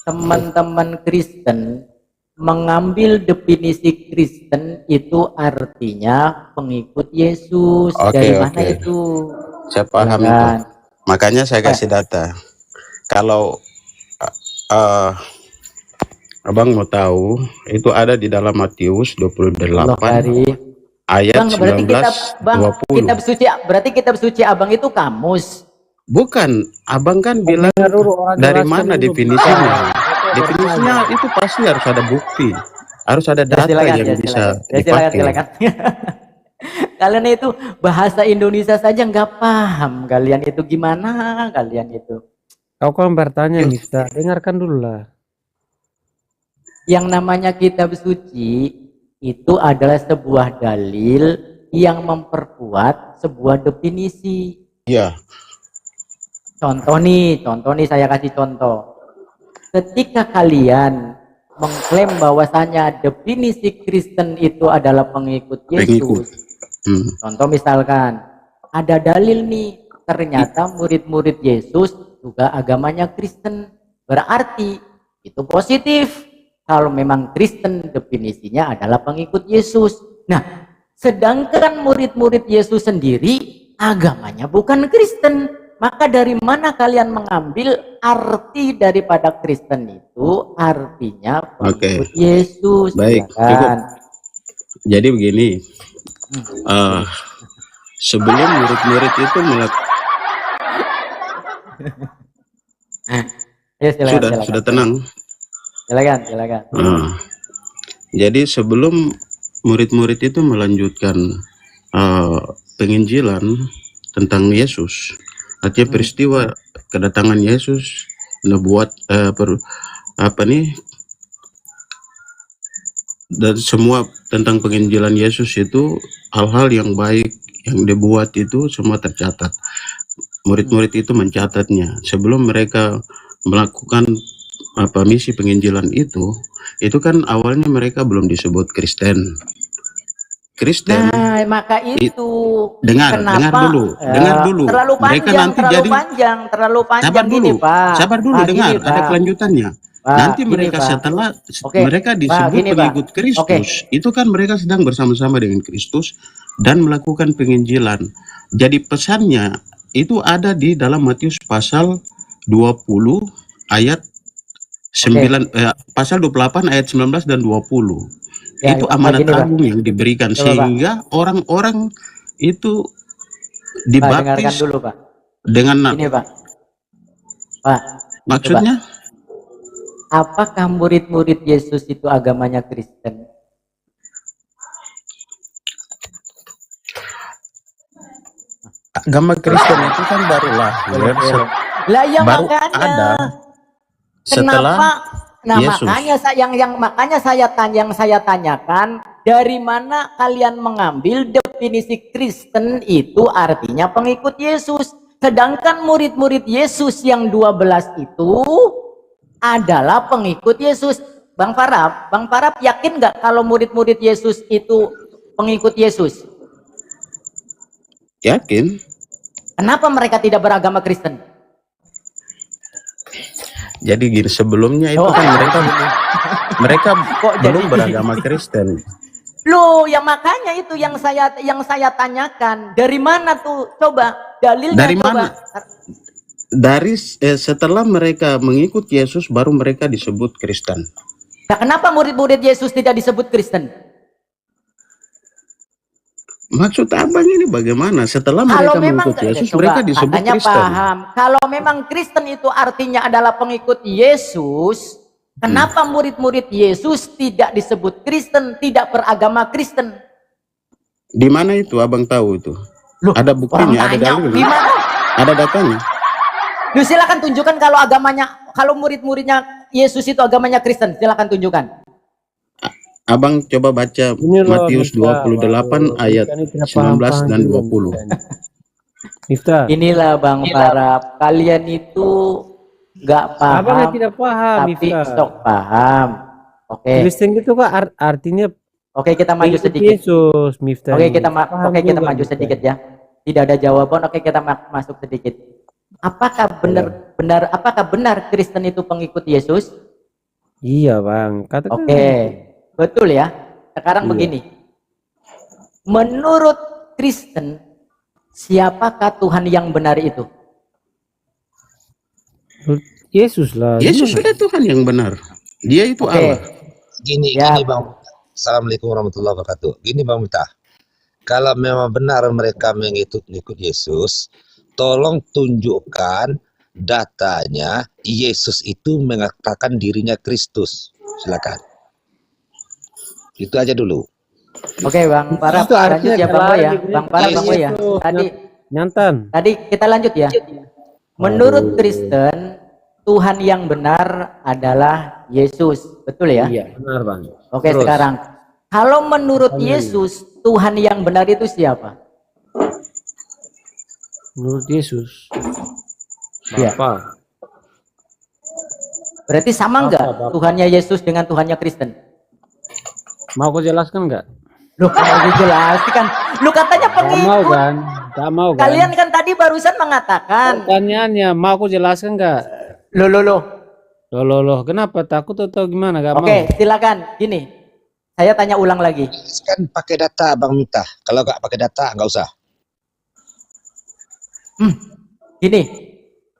teman-teman Kristen mengambil definisi Kristen itu artinya pengikut Yesus? Oke, Dari mana oke. itu? saya paham itu. Silakan. Makanya saya kasih data. Kalau Abang mau tahu, itu ada di dalam Matius 28 Allah Karim. ayat Bang, berarti 19 20. kitab suci Abang itu kamus. Bukan, Abang kan bilang dari mana definisinya? Definisinya itu pasti harus ada bukti, harus ada data yang bisa dipakai. Silakan. Kalian itu bahasa Indonesia saja nggak paham. Kalian itu gimana? Kalian itu. Kau kan bertanya, Miftah. Dengarkan dulu lah. Yang namanya kitab suci itu adalah sebuah dalil yang memperkuat sebuah definisi. Iya, Contoh nih saya kasih contoh. Ketika kalian mengklaim bahwasanya definisi Kristen itu adalah pengikut Yesus. Contoh misalkan ada dalil nih, ternyata murid-murid Yesus juga agamanya Kristen. Berarti itu positif. Kalau memang Kristen definisinya adalah pengikut Yesus. Nah, sedangkan murid-murid Yesus sendiri agamanya bukan Kristen. Maka dari mana kalian mengambil arti daripada Kristen itu artinya pengikut Yesus? baik, Ya cukup. kan? Jadi begini, sebelum murid-murid itu Ya, silakan. sudah tenang. Silakan. Jadi sebelum murid-murid itu melanjutkan penginjilan tentang Yesus, artinya peristiwa kedatangan Yesus, nubuat dan semua tentang penginjilan Yesus itu hal-hal yang baik yang dibuat itu semua tercatat. Murid-murid itu mencatatnya sebelum mereka melakukan misi penginjilan itu kan awalnya mereka belum disebut Kristen. Nah, maka itu dengar dulu. Terlalu Mereka panjang, nanti jadi terlalu panjang sabar gini, dulu, Pak. sabar dulu, dengar, Gini, ada Pak. kelanjutannya. Pak, Nanti gini, mereka Pak. setelah Oke, mereka Pak, disebut gini, Pak. pengikut Kristus, itu kan mereka sedang bersama-sama dengan Kristus dan melakukan penginjilan. Jadi pesannya itu ada di dalam Matius pasal 20 ayat 9 pasal 28 ayat 19 dan 20. Ya, Itu Pak, amanat gini, Pak. agung yang diberikan Coba, Pak. sehingga orang-orang itu Pak, dengarkan dibaptis dulu, Pak. dengan Gini, Pak. Pak, maksudnya apakah murid-murid Yesus itu agamanya Kristen? agama Kristen itu kan baru lahir Lah ya baru makanya. ada setelah Yesus. Makanya saya tanyakan, dari mana kalian mengambil definisi Kristen itu artinya pengikut Yesus? Sedangkan murid-murid Yesus yang 12 itu adalah pengikut Yesus. Bang Farab yakin nggak kalau murid-murid Yesus itu pengikut Yesus? Yakin. Kenapa mereka tidak beragama Kristen? Jadi gini, sebelumnya itu Oh. kan mereka Kok belum jadi beragama Kristen. Loh, ya makanya itu yang saya tanyakan. Dari mana tuh? Coba dalilnya. Dari coba. mana? Setelah mereka mengikut Yesus baru mereka disebut Kristen. Nah, kenapa murid-murid Yesus tidak disebut Kristen? Maksud abang ini bagaimana? Setelah mereka mengikut Yesus mereka disebut katanya Kristen. paham. Kalau memang Kristen itu artinya adalah pengikut Yesus, kenapa murid-murid Yesus tidak disebut Kristen, tidak beragama Kristen? Di mana itu abang tahu itu? Loh, Ada buktinya, ada dalilnya, gimana? ada datanya. Loh, silakan tunjukkan kalau kalau murid-muridnya Yesus itu agamanya Kristen, silakan tunjukkan. Abang coba baca Matius 28 ayat 19 dan 20. Miftah, Inilah Bang Farab, kalian itu nggak paham, abang tidak paham, tapi Miftah. sok paham. Oke, Kristen itu kan artinya oke kita maju pengikut sedikit. Yesus, Miftah. Oke ini. kita Paham oke kita juga, maju Miftah. sedikit ya. Tidak ada jawaban. Oke kita masuk sedikit. Apakah benar Kristen itu pengikut Yesus? Iya bang, katakan. Oke, betul ya. Sekarang Iya. begini. Menurut Kristen, siapakah Tuhan yang benar itu? Yesus lah. Yesus sudah Tuhan yang benar. Dia itu Oke. Allah. Gini Ya. Bang. Assalamualaikum warahmatullahi wabarakatuh. Gini Bang Miftah. Kalau memang benar mereka mengikut Yesus, tolong tunjukkan datanya Yesus itu mengatakan dirinya Kristus. Silakan. Itu aja dulu. Oke Bang Farab, Itu lanjut ya Bang Boy ya. Bang Farab, Bang Boy ya. Yesus. Tadi Nyantan. kita lanjut ya. Menurut Kristen, Tuhan yang benar adalah Yesus. Betul ya? Iya, benar bang. Oke, Terus. sekarang kalau menurut Amin. Yesus, Tuhan yang benar itu siapa? Menurut Yesus. Iya. Bapa. Berarti sama enggak Bapak. Tuhannya Yesus dengan Tuhannya Kristen? Mau kau jelaskan nggak? Loh, kalau dijelaskan. Lu katanya Gak mau pengikut. kan? Gak mau kan? Kalian kan tadi barusan mengatakan. Pertanyaannya, mau aku jelaskan nggak? Loh. Loh, kenapa takut atau gimana? Gak Oke, mau. silakan. Gini, saya tanya ulang lagi. Kan pakai data Bang Miftah. Kalau nggak pakai data nggak usah. Gini,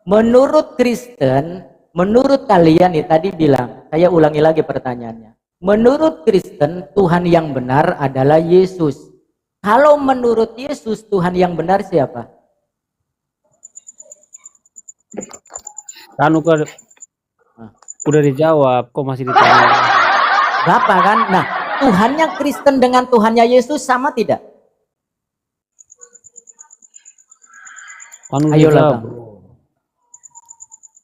menurut Kristen, menurut kalian nih tadi bilang, saya ulangi lagi pertanyaannya. Menurut Kristen, Tuhan yang benar adalah Yesus. Kalau menurut Yesus, Tuhan yang benar siapa? Kan udah dijawab, kok masih ditanya? Berapa kan? Nah, Tuhannya Kristen dengan Tuhannya Yesus sama tidak? Kan udah Ayolah, dijawab. Bang.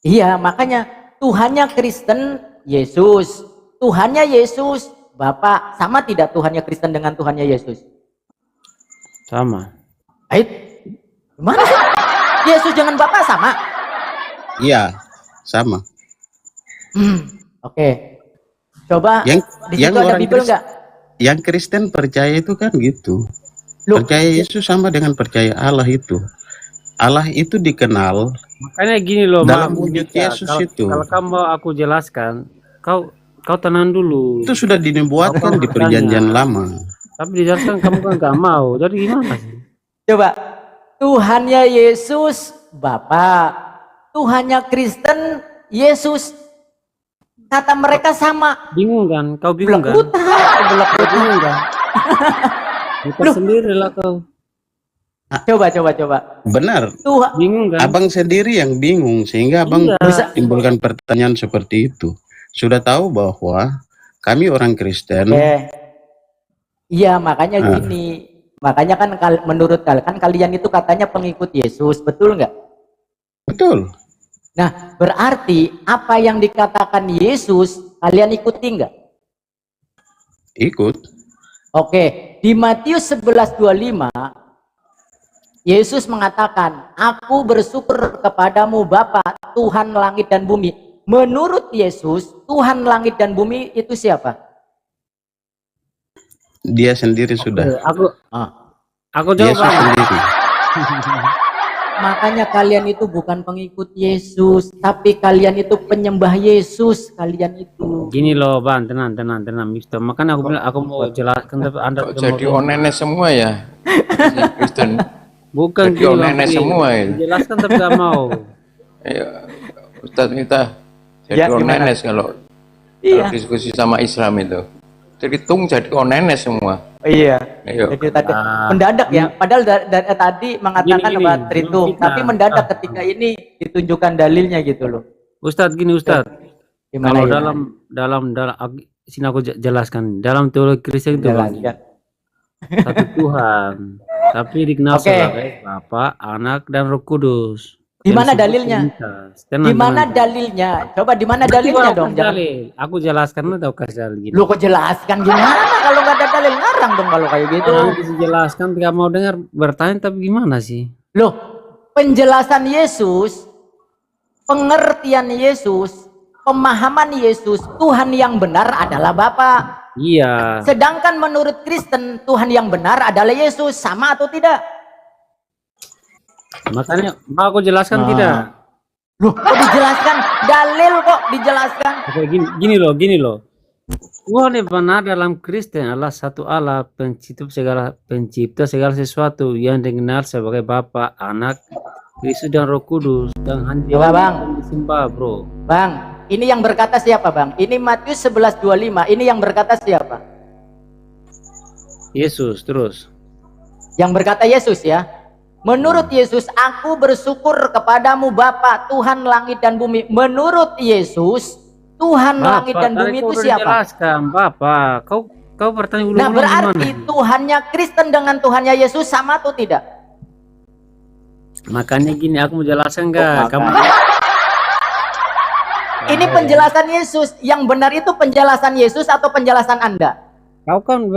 Iya, makanya Tuhannya Kristen Yesus. Tuhannya Yesus Bapa. Sama tidak Tuhannya Kristen dengan Tuhannya Yesus? Sama. Gimana sih? Yesus dengan Bapa sama? Iya, sama. Oke. Coba Yang di situ ada Bible enggak? Yang Kristen percaya itu kan gitu. Loh. Percaya Yesus sama dengan percaya Allah itu. Allah itu dikenal Makanya gini loh, dalam Bang wujud Bika, Yesus kalau, itu. Kalau kamu mau aku jelaskan, kau tenang dulu. Itu sudah dinubuatkan di perjanjian lama. Tapi dijelaskan kamu kan gak mau. Jadi gimana sih? Coba. Tuhannya Yesus Bapa. Tuhannya Kristen Yesus. Kata mereka sama. Bingung kan? Kau bingung kan? Belak Bingung kan? Bukan sendiri lah kau. Coba. Benar. Tuhan. Bingung kan? Abang sendiri yang bingung sehingga abang Iya. timbulkan pertanyaan seperti itu. Sudah tahu bahwa kami orang Kristen. Iya, makanya gini. Makanya kan menurut kalian itu katanya pengikut Yesus, betul nggak? Betul. Nah, berarti apa yang dikatakan Yesus kalian ikuti nggak? Ikut. Oke, di Matius 11:25 Yesus mengatakan, aku bersyukur kepadamu Bapa, Tuhan langit dan bumi. Menurut Yesus, Tuhan langit dan bumi itu siapa? Dia sendiri sudah. Aku Yesus jawab. sendiri. Makanya kalian itu bukan pengikut Yesus, tapi kalian itu penyembah Yesus. Kalian itu. Gini loh Bang, tenang Mister. Makanya aku bilang aku mau jelaskan tapi Anda Kok jadi onenes semua ya? Si Kristen. bukan jadi gini loh, onenes Bang. semua ya? Jelaskan tapi gak mau. Ayo, Ustadz kita jadi Ya, gimana? onenes kalau Iya. diskusi sama Islam itu. Terhitung jadi onenes semua. Iya. Ayo. Jadi tadi mendadak ya. Padahal tadi mengatakan Gini, bahwa tritung, kita- tapi mendadak ketika ini ditunjukkan dalilnya gitu loh. Ustadz gini Ustadz. Gimana Kalau ya? dalam sini aku jelaskan. Dalam teologi Kristen itu Bang, Jelaskan. satu Tuhan. Tapi dikenal Oke. sebagai Bapa, Anak, dan Roh Kudus. Di Yang mana disebut dalilnya? Trinitas. Tenang, Di mana tenang. dalilnya? Coba di mana Berarti dalilnya aku dong? Jangan. dalil. Aku jelaskan atau kasih dalil gini. Lu kok jelaskan gimana kalau nggak ada dalil, ngarang dong kalau kayak gitu. Orang bisa jelaskan tidak mau dengar bertanya tapi gimana sih? Loh, penjelasan Yesus, pengertian Yesus, pemahaman Yesus, Tuhan yang benar adalah Bapa. Iya. Sedangkan menurut Kristen, Tuhan yang benar adalah Yesus. Sama atau tidak? Makanya mau aku jelaskan Nah. tidak? Loh, kok dijelaskan? Dalil kok dijelaskan? Oke, gini loh. Tuhan yang benar dalam Kristen adalah satu Allah pencipta segala sesuatu yang dikenal sebagai Bapa, Anak, Kristus dan Roh Kudus, dan hanya Coba, Bang. yang disembah, bro. Bang, ini yang berkata siapa, Bang? Ini Matius 11:25. Ini yang berkata siapa? Yesus terus. Yang berkata Yesus ya. Menurut Yesus, aku bersyukur kepadamu Bapa, Tuhan langit dan bumi. Menurut Yesus, Tuhan langit dan tadi bumi kau itu udah siapa? Jelaskan, Bapak. Kau bertanya Nah, ulang-ulang berarti gimana? Tuhannya Kristen dengan Tuhannya Yesus sama atau tidak? Makanya gini, aku mau jelaskan enggak? Kamu Ini penjelasan Yesus. Yang benar itu penjelasan Yesus atau penjelasan Anda? kau kan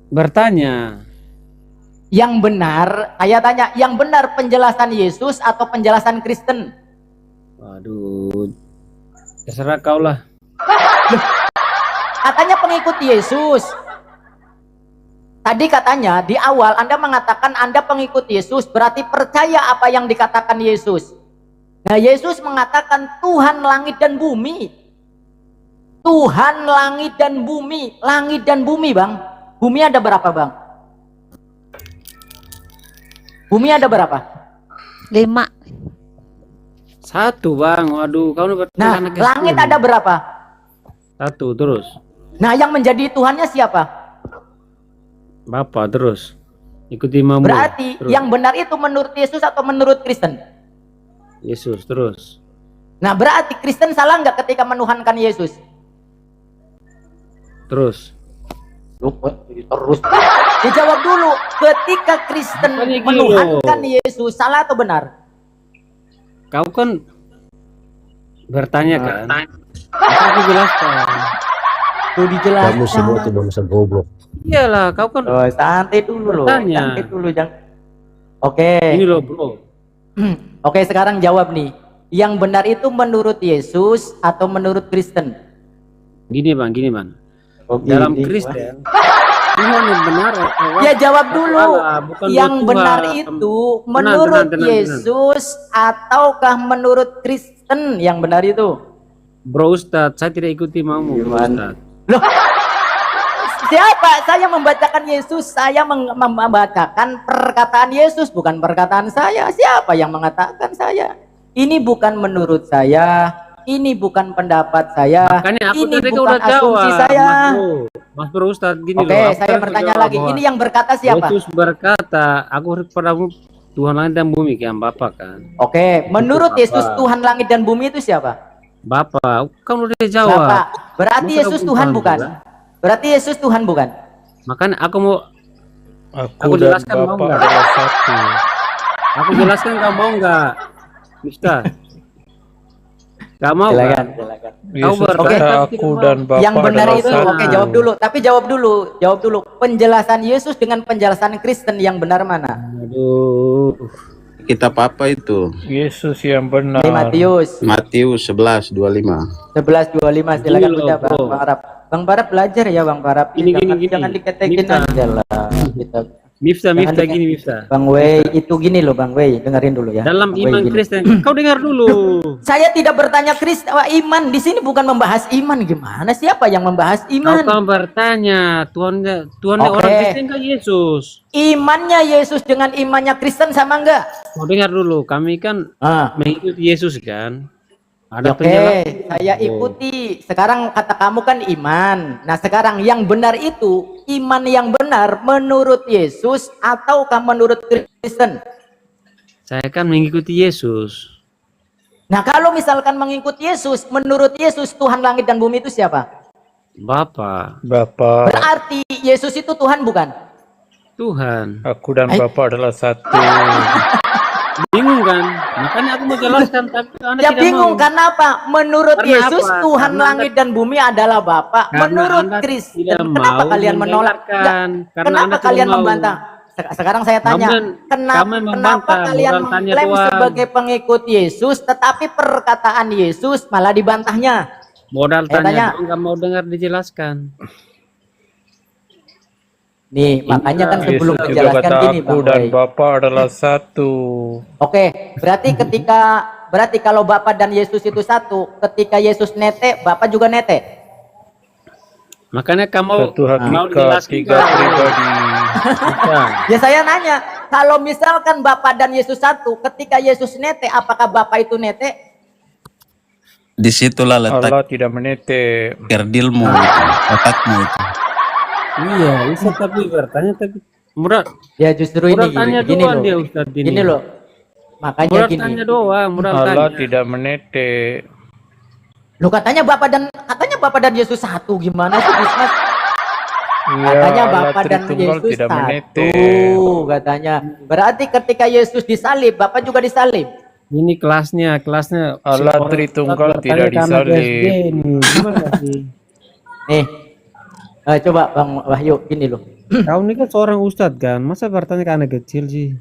bertanya. Yang benar, saya tanya, yang benar penjelasan Yesus atau penjelasan Kristen? Waduh. Terserah kau lah. Katanya pengikut Yesus. Tadi katanya di awal Anda mengatakan Anda pengikut Yesus, berarti percaya apa yang dikatakan Yesus. Nah, Yesus mengatakan Tuhan langit dan bumi. Tuhan langit dan bumi. Langit dan bumi, Bang. Bumi ada berapa, Bang? Bumi ada berapa? 5. Satu, Bang. Waduh, kau bertanya Nah, anak langit kecil. ada berapa? Satu terus. Nah, yang menjadi Tuhannya siapa? Bapak terus. Ikuti imamu. Berarti Terus. yang benar itu menurut Yesus atau menurut Kristen? Yesus terus. Nah, berarti Kristen salah nggak ketika menuhankan Yesus? Terus. Terus. Dijawab dulu. Ketika Kristen Makanya gini menuhankan Yesus, salah atau benar? Kau kan bertanya kan? Maka aku jelaskan. Tuh dijelaskan. Kamu semua tuh bangsa goblok. Iyalah, kau kan Oh, santai dulu loh. Bertanya. Santai dulu, jangan. Oke. ini loh, bro. Oke, sekarang jawab nih. Yang benar itu menurut Yesus atau menurut Kristen? Gini, Bang. Oh, Dalam gini. Kristen, Tuhan yang benar Ya jawab dulu. Allah, bukan Yang Tuhan. benar itu menurut tenang. Yesus ataukah menurut Kristen yang benar itu? Bro Ustadz, saya tidak ikuti maumu, Bro Ustadz. Loh, siapa? Saya membacakan Yesus, saya membacakan perkataan Yesus, bukan perkataan saya. Siapa yang mengatakan saya? Ini bukan menurut saya, ini bukan pendapat saya, Makanya aku ini tadi bukan udah asumsi jawab, saya. Mas Bro Ustadz, gini Oke, loh. aku saya kan bertanya jawab lagi. bahwa Ini yang berkata siapa? Yesus berkata, aku kepadamu Tuhan langit dan bumi, kian Bapak kan. Oke, menurut Bapak. Yesus Tuhan langit dan bumi itu siapa? Bapak, kan udah jawab. Bapak. Berarti Masa Yesus aku Tuhan tahu bukan? juga? Berarti Yesus Tuhan bukan? Makanya aku mau Aku Aku dan jelaskan mau Bapak nggak? adalah satu. Aku jelaskan, kamu mau nggak? Ustaz. Gak mau Silakan, kan? silakan. Kau berkata aku dan Bapa Yang benar adalah itu, satu. oke, jawab dulu. Penjelasan Yesus dengan penjelasan Kristen yang benar mana? Aduh. Kitab apa itu? Yesus yang benar. Ini Matius Matius 11:25. 11:25, silakan Gini loh, baca bro. Bang Parap. Bang Parap belajar ya Bang Parap. Gini. Jangan diketekin Miftah. aja lah. Kita Miftah Jangan gini Miftah. Bang Wei itu gini loh Bang Wei, dengerin dulu ya. Dalam Bang Wei, iman gini. Kristen, kau dengar dulu. Saya tidak bertanya iman. Di sini bukan membahas iman. Gimana? Siapa yang membahas Kau iman? kan bertanya, Tuhannya Oke. orang Kristen kan Yesus. Imannya Yesus dengan imannya Kristen sama enggak? Kau dengar dulu, kami kan mengikuti Yesus kan. Ada Oke, penjelasan. saya ikuti. Sekarang kata kamu kan iman. Nah, sekarang yang benar itu iman yang benar menurut Yesus ataukah menurut Kristen? Saya kan mengikuti Yesus. Nah, kalau misalkan mengikuti Yesus, menurut Yesus Tuhan langit dan bumi itu siapa? Bapa. Berarti Yesus itu Tuhan bukan? Tuhan. Aku dan Bapa adalah satu. Bingung kan? Makanya aku mau jelaskan tapi Anda Ya tidak bingung, mau. karena apa? Menurut Karena Yesus apa? Tuhan Karena langit dan bumi adalah Bapa. Karena Menurut Anda Kristen, tidak kenapa mau kalian menolak? mendengarkan. Karena Kenapa Anda tidak kalian mau. membantah? Sekarang saya tanya, Kami kenapa membantah, kalian bukan tanya mengklaim Tuhan. sebagai pengikut Yesus, tetapi perkataan Yesus malah dibantahnya? Modal Saya tanya. tanya dong, nggak mau dengar dijelaskan. Nih, makanya kan sebelum menjelaskan gini, Bang Wei. Bapa adalah satu. Oke, berarti kalau Bapa dan Yesus itu satu, ketika Yesus nete, Bapa juga nete. Makanya kamu mau dijelaskan tiga pribadi. Ya saya nanya, kalau misalkan Bapa dan Yesus satu, ketika Yesus nete, apakah Bapa itu nete? Disitulah letak tidak menete. kerdilmu itu, otakmu itu. Iya, bisa tapi bertanya tapi murah. Ya justru ini Murah tanya gini doang loh. dia Ustadz ini. Gini loh. Makanya Murah gini. tanya doang, murah tanya. tidak menete. Lo katanya Bapa dan Yesus satu, gimana sih Dismas? Katanya Bapa dan Yesus satu, katanya. Berarti ketika Yesus disalib, Bapa juga disalib. Ini kelasnya Allah Tritunggal tidak disalib. Gimana sih? Nih, coba Bang Wahyu, gini loh. Kau ini kan seorang ustadz kan, masa bertanya ke anak kecil sih?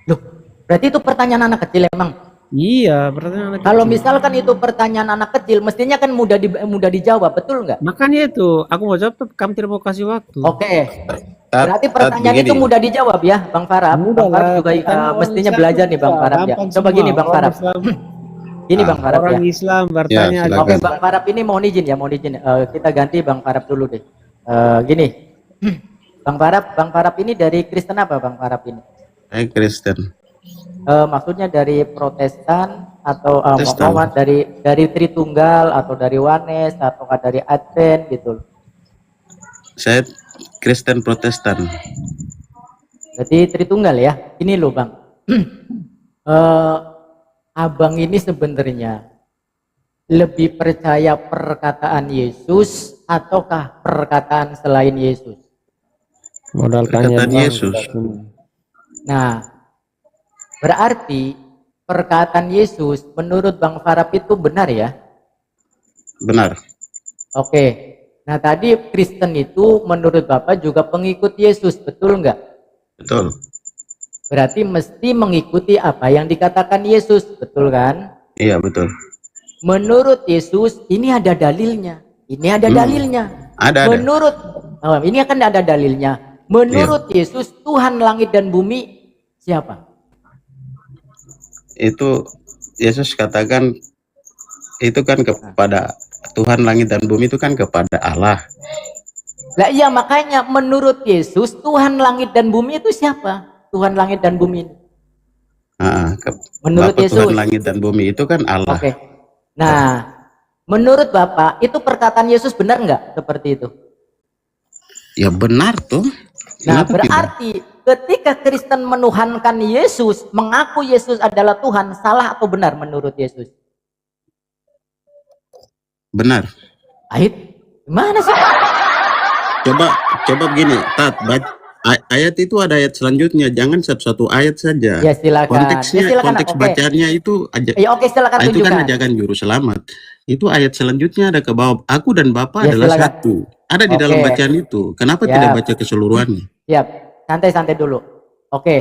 Loh, berarti itu pertanyaan anak kecil emang? Iya, pertanyaan anak Kalau kecil. misalkan itu pertanyaan anak kecil, mestinya kan mudah dijawab, betul nggak? Makanya itu, aku mau jawab tapi kamu tidak mau kasih waktu. Oke. Berarti pertanyaan itu mudah dijawab ya, Bang Farab. Bang Farab juga mestinya belajar nih Bang Farab ya. Coba gini Bang Farab. Ini Bang Farab ya. Orang Islam bertanya. Ya, Oke, Bang Farab ini mohon izin ya, kita ganti Bang Farab dulu deh. Gini. Bang Farab ini dari Kristen apa Bang Farab ini? Kristen. Maksudnya dari Protestan atau Protestan. dari Tritunggal atau dari Wanes atau dari Advent gitu. Saya Kristen Protestan. Jadi Tritunggal ya. Ini loh Bang. Abang ini sebenarnya lebih percaya perkataan Yesus ataukah perkataan selain Yesus? Modal Perkataan Yesus. Nah, berarti perkataan Yesus menurut Bang Farab itu benar ya? Benar. Oke. Nah, tadi Kristen itu menurut Bapak juga pengikut Yesus, betul nggak? Betul. Berarti mesti mengikuti apa yang dikatakan Yesus, betul kan? Iya, betul. Menurut Yesus ini ada dalilnya. Ini ada dalilnya. Ada. Menurut ini akan ada dalilnya. Menurut Yesus Tuhan langit dan bumi siapa? Itu Yesus katakan itu kan kepada Tuhan langit dan bumi itu kan kepada Allah. Lah iya, makanya menurut Yesus Tuhan langit dan bumi itu siapa? Tuhan langit dan bumi. Menurut Bapa Yesus. Tuhan langit dan bumi itu kan Allah. Oke. Nah, menurut Bapak itu perkataan Yesus benar nggak seperti itu? Ya benar tuh. Nah, Kenapa tidak? berarti ketika Kristen menuhankan Yesus, mengaku Yesus adalah Tuhan, salah atau benar menurut Yesus? Benar. Gimana sih? Coba begini, ayat itu ada ayat selanjutnya, jangan satu-satu ayat saja. Ya silakan. Konteksnya, Ya silakan. konteks Oke. bacaannya itu aja. Ya oke, silakan Itu kan tunjukkan. ajakan juru selamat. Itu ayat selanjutnya ada ke bawah. Aku dan Bapa Ya, adalah silakan. satu. Ada di dalam Oke. bacaan itu. Kenapa Ya. tidak baca keseluruhannya? Siap. Santai-santai dulu. Oke.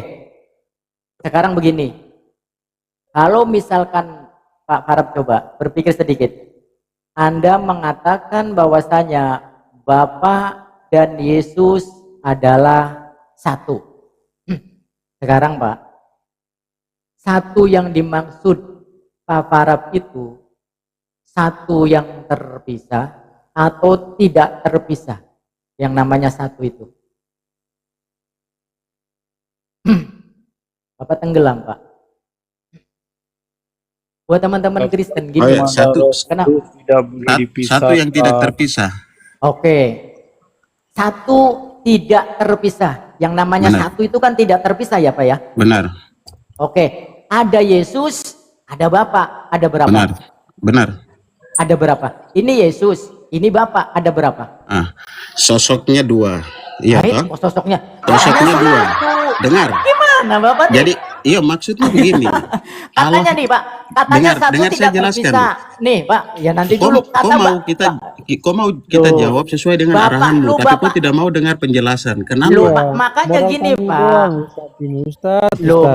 Sekarang begini. Kalau misalkan Pak Farab coba berpikir sedikit. Anda mengatakan bahwasanya Bapa dan Yesus adalah satu. Sekarang Pak, satu yang dimaksud Pak Farab itu satu yang terpisah atau tidak terpisah, yang namanya satu itu. Bapak tenggelam Pak. Buat teman-teman Kristen gini, ya, satu kenapa? yang tidak terpisah. Oke, satu tidak terpisah. Yang namanya Benar. satu itu kan tidak terpisah ya Pak ya. Benar, Oke, ada Yesus, ada Bapa, ada berapa? benar, benar. Ada berapa? Ini Yesus, ini Bapa, ada berapa? Sosoknya dua. Iya Baik, toh? sosoknya. Sosoknya Hanya dua. satu. Dengar. Gimana Bapak? Jadi, iya maksudnya begini. Katanya nih Pak, katanya satu dengar tidak saya jelaskan. terpisah. Nih Pak, ya nanti dulu Kau kata mau Pak. kau mau kita Loh. jawab sesuai dengan Bapak, arahanmu, lu tapi kau Bapak. tidak mau dengar penjelasan. Kenapa? Loh, makanya gini Pak. Loh,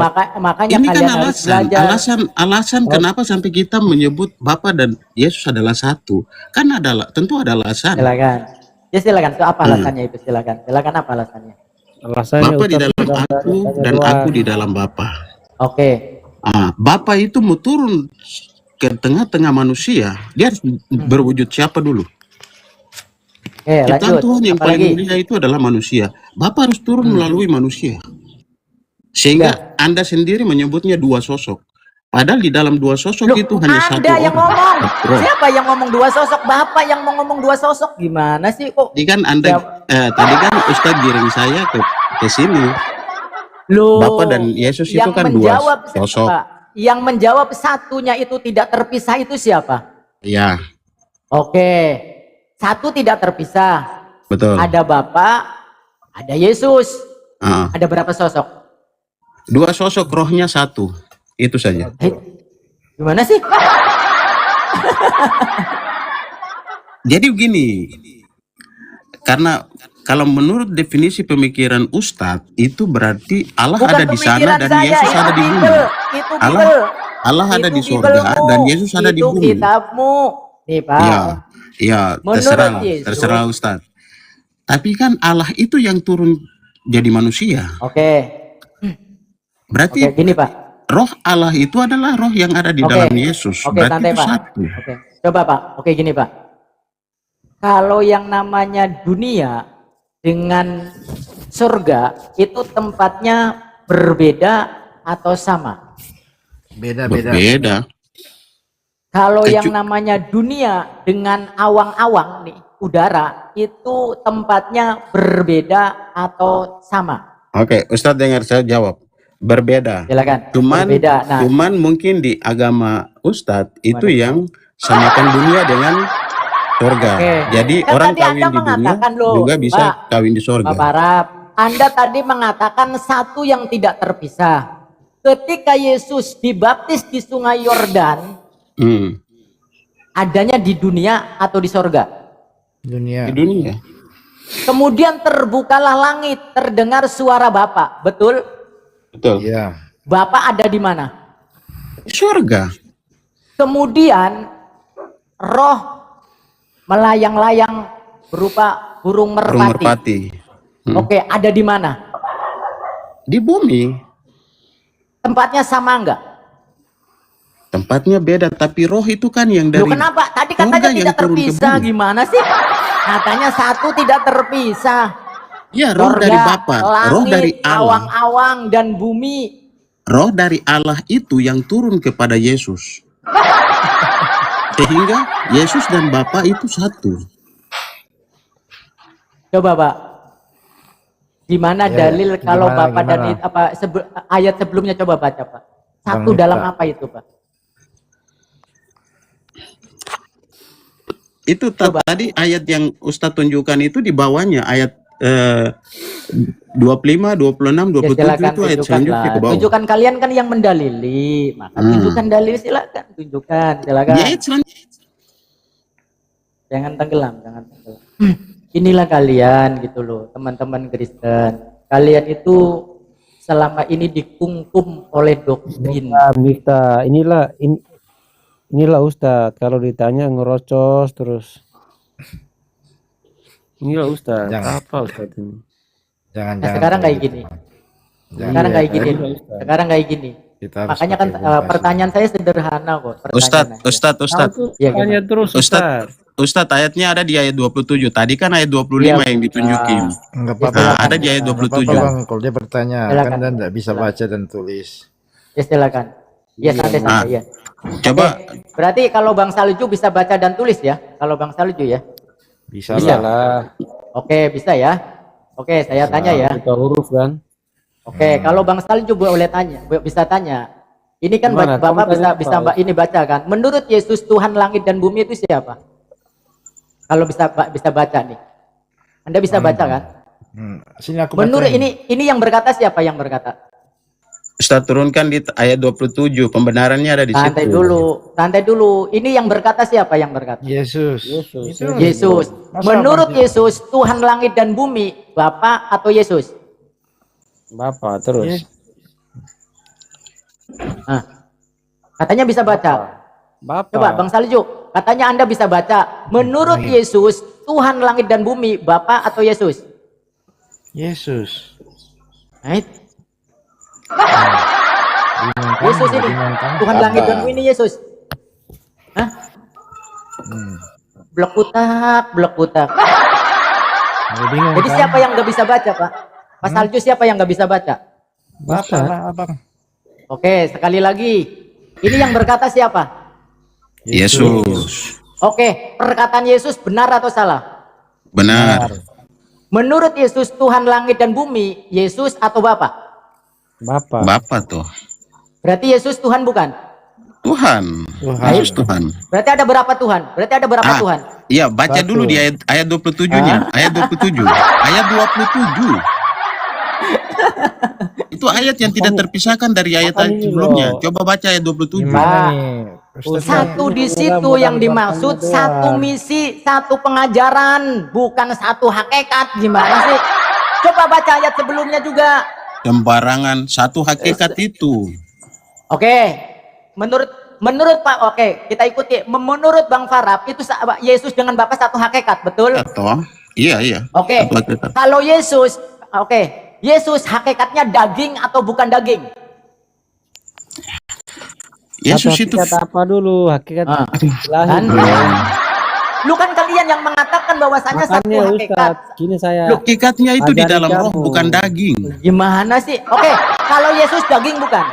makanya Ini kan kalian harus belajar. alasan kenapa sampai kita menyebut Bapa dan Yesus adalah satu. Kan tentu ada alasan. Silakan. Ya silakan. Itu apa alasannya itu? Silakan. Silakan apa alasannya? Bapa di dalam aku dan aku di dalam Bapa. Oke. Bapa itu mau turun ke tengah-tengah manusia, dia harus berwujud siapa dulu? Oke, Ciptaan lanjut. Tuhan yang Apalagi? paling mulia itu adalah manusia. Bapa harus turun melalui manusia. Sehingga Anda sendiri menyebutnya dua sosok. Padahal di dalam dua sosok Loh, itu hanya satu Anda yang orang. ngomong. Roh. Siapa yang ngomong dua sosok? Bapak yang mau ngomong dua sosok. Gimana sih kok? Tadi kan tadi kan Ustadz giring saya ke sini. Loh, Bapa dan Yesus itu yang kan dua menjawab sosok. siapa? Yang menjawab satunya itu tidak terpisah itu siapa? Ya, Oke. Satu tidak terpisah. betul. Ada Bapak, ada Yesus. Ah, Ada berapa sosok? dua sosok, rohnya satu. Itu saja. Gimana sih? Jadi begini, karena kalau menurut definisi pemikiran Ustadz itu berarti Allah Bukan ada di sana pemikiran dan saya, Yesus itu ada di bumi. Bible. Itu Bible. Allah ada Itu di surga Bible-mu. dan Yesus ada di Itu bumi. kitabmu. Nih Pak. Iya, Menurut Yesus. terserah Ustadz. Tapi kan Allah itu yang turun jadi manusia. Oke. Berarti Oke, gini Pak. roh Allah itu adalah roh yang ada di Oke. dalam Yesus. Oke, Berarti santai itu Pak. satu. Oke. Coba Pak. Oke, gini Pak. Kalau yang namanya dunia dengan surga itu tempatnya berbeda atau sama? Berbeda. Kalau yang namanya dunia dengan awang-awang nih, udara itu tempatnya berbeda atau sama? Oke, Ustadz dengar saya jawab. Berbeda. Silakan. Cuman, Berbeda. Nah, cuman mungkin di agama Ustadz itu yang samakan dunia dengan surga. Oke. Jadi Kan orang tadi kawin Anda di dunia mengatakan loh, juga bisa Pak. kawin di surga. Pak Farab, Anda tadi mengatakan satu yang tidak terpisah. Ketika Yesus dibaptis di Sungai Yordan, adanya di dunia atau di sorga? Dunia. Di dunia. Kemudian terbukalah langit, terdengar suara Bapa, betul? Betul. Iya. Bapak ada di mana? Surga. Kemudian roh melayang-layang berupa burung Burung merpati. merpati. Oke, ada di mana? Di bumi. Tempatnya sama enggak? Tempatnya beda, tapi roh itu kan yang dari Loh, kenapa? Tadi katanya surga yang tidak turun ke terpisah. bumi. Gimana sih? Katanya satu tidak terpisah. Ya, roh Surga, dari Bapa, roh langit, dari Allah. awang-awang dan bumi. Roh dari Allah itu yang turun kepada Yesus. Sehingga Yesus dan Bapa itu satu. Coba Pak, di mana Ya, dalil kalau gimana, Bapak dan gimana? ayat sebelumnya coba baca Pak. Satu Bang dalam Miftah. apa itu Pak? Itu tadi ayat yang Ustadz tunjukkan itu di bawahnya ayat 25, 26, Ya 27 silakan itu ayat tunjukkan selanjutnya lah. ke bawah. Tunjukkan, kalian kan yang mendalili, maka tunjukkan dalil, silakan tunjukkan, silakan. Di ayat selanjutnya. Jangan tenggelam, jangan tenggelam. Inilah kalian gitu loh, teman-teman Kristen. Kalian itu selama ini dikungkum oleh doktrin. Mifta, inilah Ustadz, kalau ditanya ngerocos terus. Inilah Ustadz, Jangan. apa Ustadz ini? Jangan, Nah, sekarang kayak gini. Sekarang Iya, kayak gini. iya, Ustaz. Sekarang kayak gini. Kita harus Makanya kan pakai bahasa. pertanyaan saya sederhana kok. Ustadz. Iya, Tanya gimana? terus Ustadz. Ustadz, ayatnya ada di ayat 27. Tadi kan ayat 25 Iya, yang ditunjukin. Enggak apa-apa. Nah, ada di ayat Enggak apa-apa 27. Bang, kalau dia bertanya Silakan. kan dia enggak bisa Silakan. baca dan tulis. Ya silakan. Ya santai-santai ya. Coba Berarti kalau Bang Salju bisa baca dan tulis ya? Kalau Bang Salju ya? Bisa Bisa. lah. Oke, bisa ya. Oke, saya tanya ya. Buta huruf kan? Oke, kalau Bang Salju boleh tanya, bisa tanya. Ini kan Gimana? Bapak Kamu tanya bisa apa? ini baca kan. Menurut Yesus Tuhan langit dan bumi itu siapa? Kalau bisa baca nih. Anda bisa baca kan? Sini aku Menurut bacain. ini yang berkata siapa yang berkata? Ustadz turunkan di ayat 27. Pembenarannya ada di Santai situ. santai dulu. Ini yang berkata siapa yang berkata? Yesus. Yesus. Masa Menurut Bang- Yesus Tuhan langit dan bumi, Bapa atau Yesus? Bapak terus. Nah, katanya bisa baca. Bapak. Coba Bang Salju, katanya Anda bisa baca. Menurut Yesus Tuhan langit dan bumi, Bapa atau Yesus? Yesus. Right? Yesus ini. Tuhan langit dan bumi ini Yesus. Hah? Blek putak. Jadi siapa yang nggak bisa baca, Pak? Pak Salju, siapa yang nggak bisa baca? Bapak lah, Abang. Oke, sekali lagi. Ini yang berkata siapa? Yesus. Oke, perkataan Yesus benar atau salah? Benar. Menurut Yesus Tuhan langit dan bumi, Yesus atau Bapa? Bapak. Bapak tuh. Berarti Yesus Tuhan bukan? Tuhan. Yesus Tuhan. Berarti ada berapa Tuhan? Berarti ada berapa Tuhan? Iya, baca Satu. dulu di ayat 27-nya. Ayat 27. Ayat 27. Itu ayat yang tidak terpisahkan dari ayat sebelumnya. Coba baca ayat 27. Gimana nih? Ustaz, Satu di situ yang dimaksud satu misi, satu pengajaran, bukan satu hakikat. Gimana sih? Coba baca ayat sebelumnya juga. Sembarangan, satu hakikat itu. Oke, menurut Pak, oke, kita ikuti. Menurut Bang Farab itu Yesus dengan Bapa satu hakikat, betul? Atau iya. Oke, Satu hakikat. kalau Yesus, Yesus hakikatnya daging atau bukan daging? Yesus itu Hakikat apa dulu? Hakikat Kan? Lu kan kalian yang mengatakan bahwasanya satu Makanya hakikat. Ustadz, gini saya hakikatnya itu di Ajari dalam roh, kamu. bukan daging. Gimana sih? Oke, kalau Yesus daging bukan?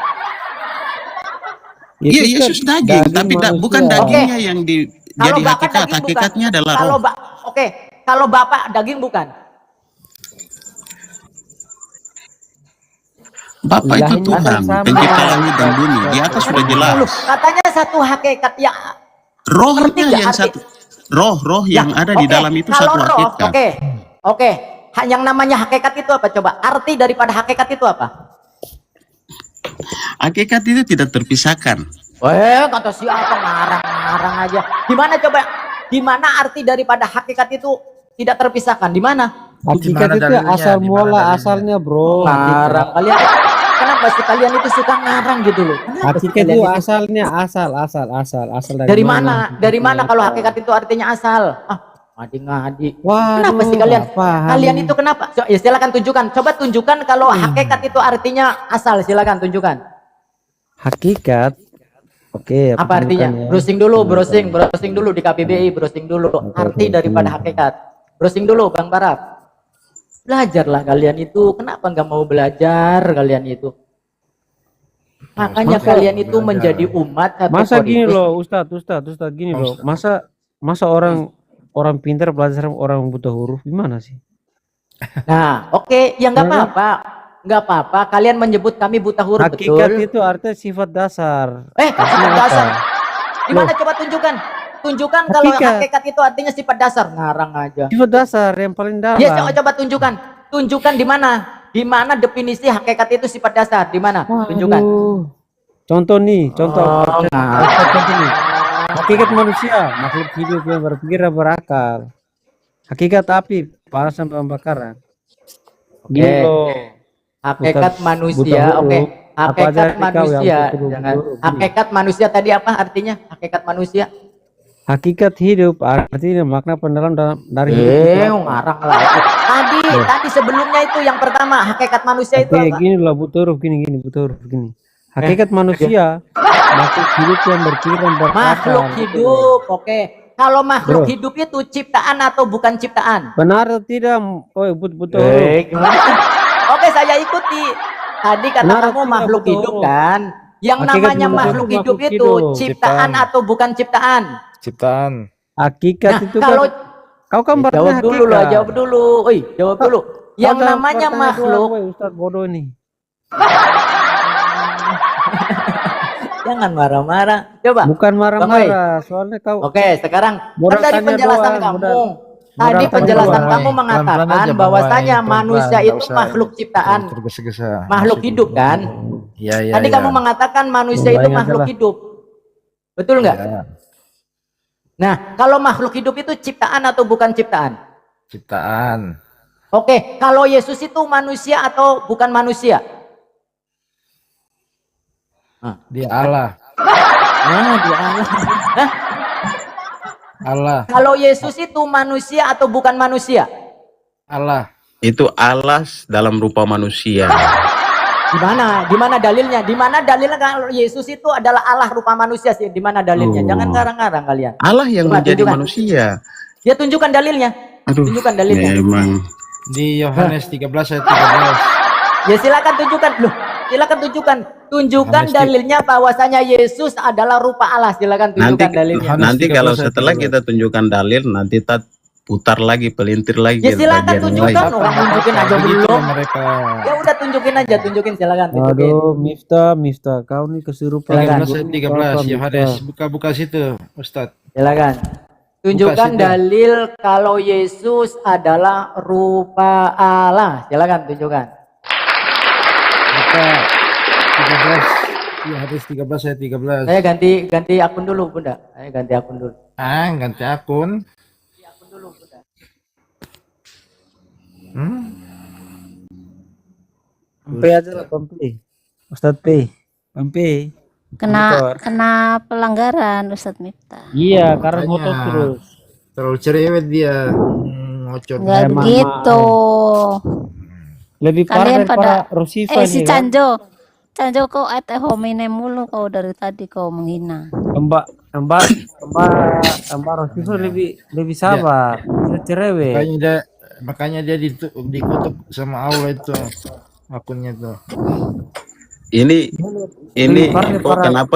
Iya, Yesus daging, tapi bukan manusia. dagingnya yang jadi Kalau Bapak hakikat. daging bukan? Hakikatnya adalah Kalau roh. kalau Bapak daging bukan? Bapak itu Ilahnya Tuhan, kan sama. pencipta langit dan bumi. Di atas sudah jelas. Katanya satu hakikat ya. Rohnya Ngerti nggak yang arti? satu. Roh yang ada di Oke, dalam itu kalau satu roh, hakikat. Oke. Yang namanya hakikat itu apa? Coba arti daripada hakikat itu apa? Hakikat itu tidak terpisahkan. Kata siapa ngarang-ngarang aja. Gimana arti daripada hakikat itu tidak terpisahkan? Di mana? hakikat Gimana itu dalilnya? asal Di mana muala dalilnya? asalnya bro. Ngarang kalian. Kenapa sih kalian itu suka ngarang gitu loh? Kenapa sih Hakikat kalian itu itu- asalnya asal Dari mana? Dari mana kalau hakikat itu artinya asal? Ngadi-ngadi. Waduh, Kenapa sih kalian? nggak paham. Kalian itu kenapa? Ya silakan tunjukkan. Coba tunjukkan kalau hakikat itu artinya asal. Silakan tunjukkan. Hakikat. Oke. aku Apa artinya? tunjukkan ya. Browsing dulu, browsing dulu di KBBI, browsing dulu arti daripada hakikat. Browsing dulu, Bang Barab. Belajarlah kalian itu. Kenapa nggak mau belajar kalian itu? Makanya kalian itu menjadi umat atau Masa gini Korintus. loh, Ustadz gini loh. Masa orang pintar belajar sama orang buta huruf gimana sih? Nah, oke, ya nggak apa-apa. Nggak apa-apa, kalian menyebut kami buta huruf, Hakikat betul? itu artinya sifat dasar. Sifat dasar. Di mana Loh. coba tunjukkan? tunjukkan kalau Hakikat. hakikat itu artinya sifat dasar. Ngarang aja. Sifat dasar yang paling dalam. Ya, coba tunjukkan. Tunjukkan di mana? Di mana definisi hakikat itu sifat dasar? Di mana? Tunjukkan. Aduh. Contoh nih, contoh. Contoh nih. Hakikat manusia, makhluk hidup yang berpikir dan berakal. Hakikat api, panas dan pembakaran. Gini loh. Hakikat Buta manusia, huruf. oke. Apa aja Hakikat arti kau yang manusia, buta huruf? jangan. Gini. Hakikat manusia tadi apa artinya? Hakikat manusia? Hakikat hidup artinya makna pendalam dari hidup. Ngarang lagi. Tadi sebelumnya itu yang pertama, hakikat manusia itu Oke, apa? gini loh, buta huruf gini, buta huruf gini. Hakikat manusia, makhluk hidup yang berpikir dan berakal. Makhluk hidup, oke. Kalau makhluk Bro. hidup itu ciptaan atau bukan ciptaan? Benar atau tidak? Oh, buta huruf. Gimana? Oke, saya ikuti. Tadi kata Benar kamu atau tidak, makhluk betul? hidup kan? Yang Hakikat namanya manusia makhluk itu hidup makhluk itu hidup. ciptaan atau bukan ciptaan? Ciptaan. Hakikat Nah, itu kalau kan kau kan jawab berarti dulu lah, hakikat. jawab dulu. Oi, jawab dulu. Yang Kau jangan namanya bertanya makhluk, doang, weh, Ustaz bodoh ini. jangan marah-marah. Coba. Bukan marah-marah, soalnya kau Oke, sekarang modal kan dari tanya penjelasan doang, kamu. modal- Tadi modal tanya penjelasan doang. kamu mengatakan bahwasanya manusia itu makhluk ciptaan, Tergesa-gesa. makhluk hidup kan? Iya, iya. Tadi iya. kamu mengatakan manusia itu Bayangin makhluk salah. hidup. Betul nggak? Iya, Nah, kalau makhluk hidup itu ciptaan atau bukan ciptaan? ciptaan. Oke, kalau Yesus itu manusia atau bukan manusia? Dia Allah. Dia Allah. Hah? Allah. Kalau Yesus itu manusia atau bukan manusia? Allah. Itu Allah dalam rupa manusia. Di mana? Di mana dalilnya? Di mana dalilnya kalau Yesus itu adalah Allah rupa manusia sih? Di mana dalilnya? Jangan ngarang-ngarang kalian. Allah yang Coba menjadi tunjukkan. manusia. Ya tunjukkan dalilnya. Aduh, Tunjukkan dalilnya. memang. Di Yohanes 13 ayat 13. Ya silakan tunjukkan. Loh, silakan tunjukkan. Tunjukkan Yohanes dalilnya bahwasanya Yesus adalah rupa Allah. Silakan tunjukkan dalilnya. Yohanes Nanti kalau 13 ayat setelah 13. kita tunjukkan dalil, nanti kita putar lagi, pelintir lagi. Ya silakan bagian tunjukkan. lain. Orang tunjukin aja Begitu belum. mereka. Ya udah tunjukin aja, tunjukin silakan tunjukin. Aduh, Miftah, kau nih kesurupan. 13 ayat 13 Apa, Yohanes. Miftah? Buka situ, Ustaz. Silakan. Tunjukkan situ. dalil kalau Yesus adalah rupa Allah. Silakan tunjukkan. Buka 13. Yohanes 13 ayat 13. Saya ganti akun dulu, Bunda. Saya ganti akun dulu. Ganti akun. P aja lah, P. Ustadz P. P. Kena pelanggaran Ustadz Miftah. Iya, karena Makanya. ngotot terus. Terlalu cerewet dia. Ngocot. Enggak Emang, begitu. Lebih parah Kalian daripada pada Rosifa si nih kan. Canjo kau ete hominem mulu kau dari tadi kau menghina. Mbak Rosifa lebih sabar. Dia cerewet. Makanya dia dikutuk sama Allah itu akunnya tuh. Ini Lebih parah kok daripada kenapa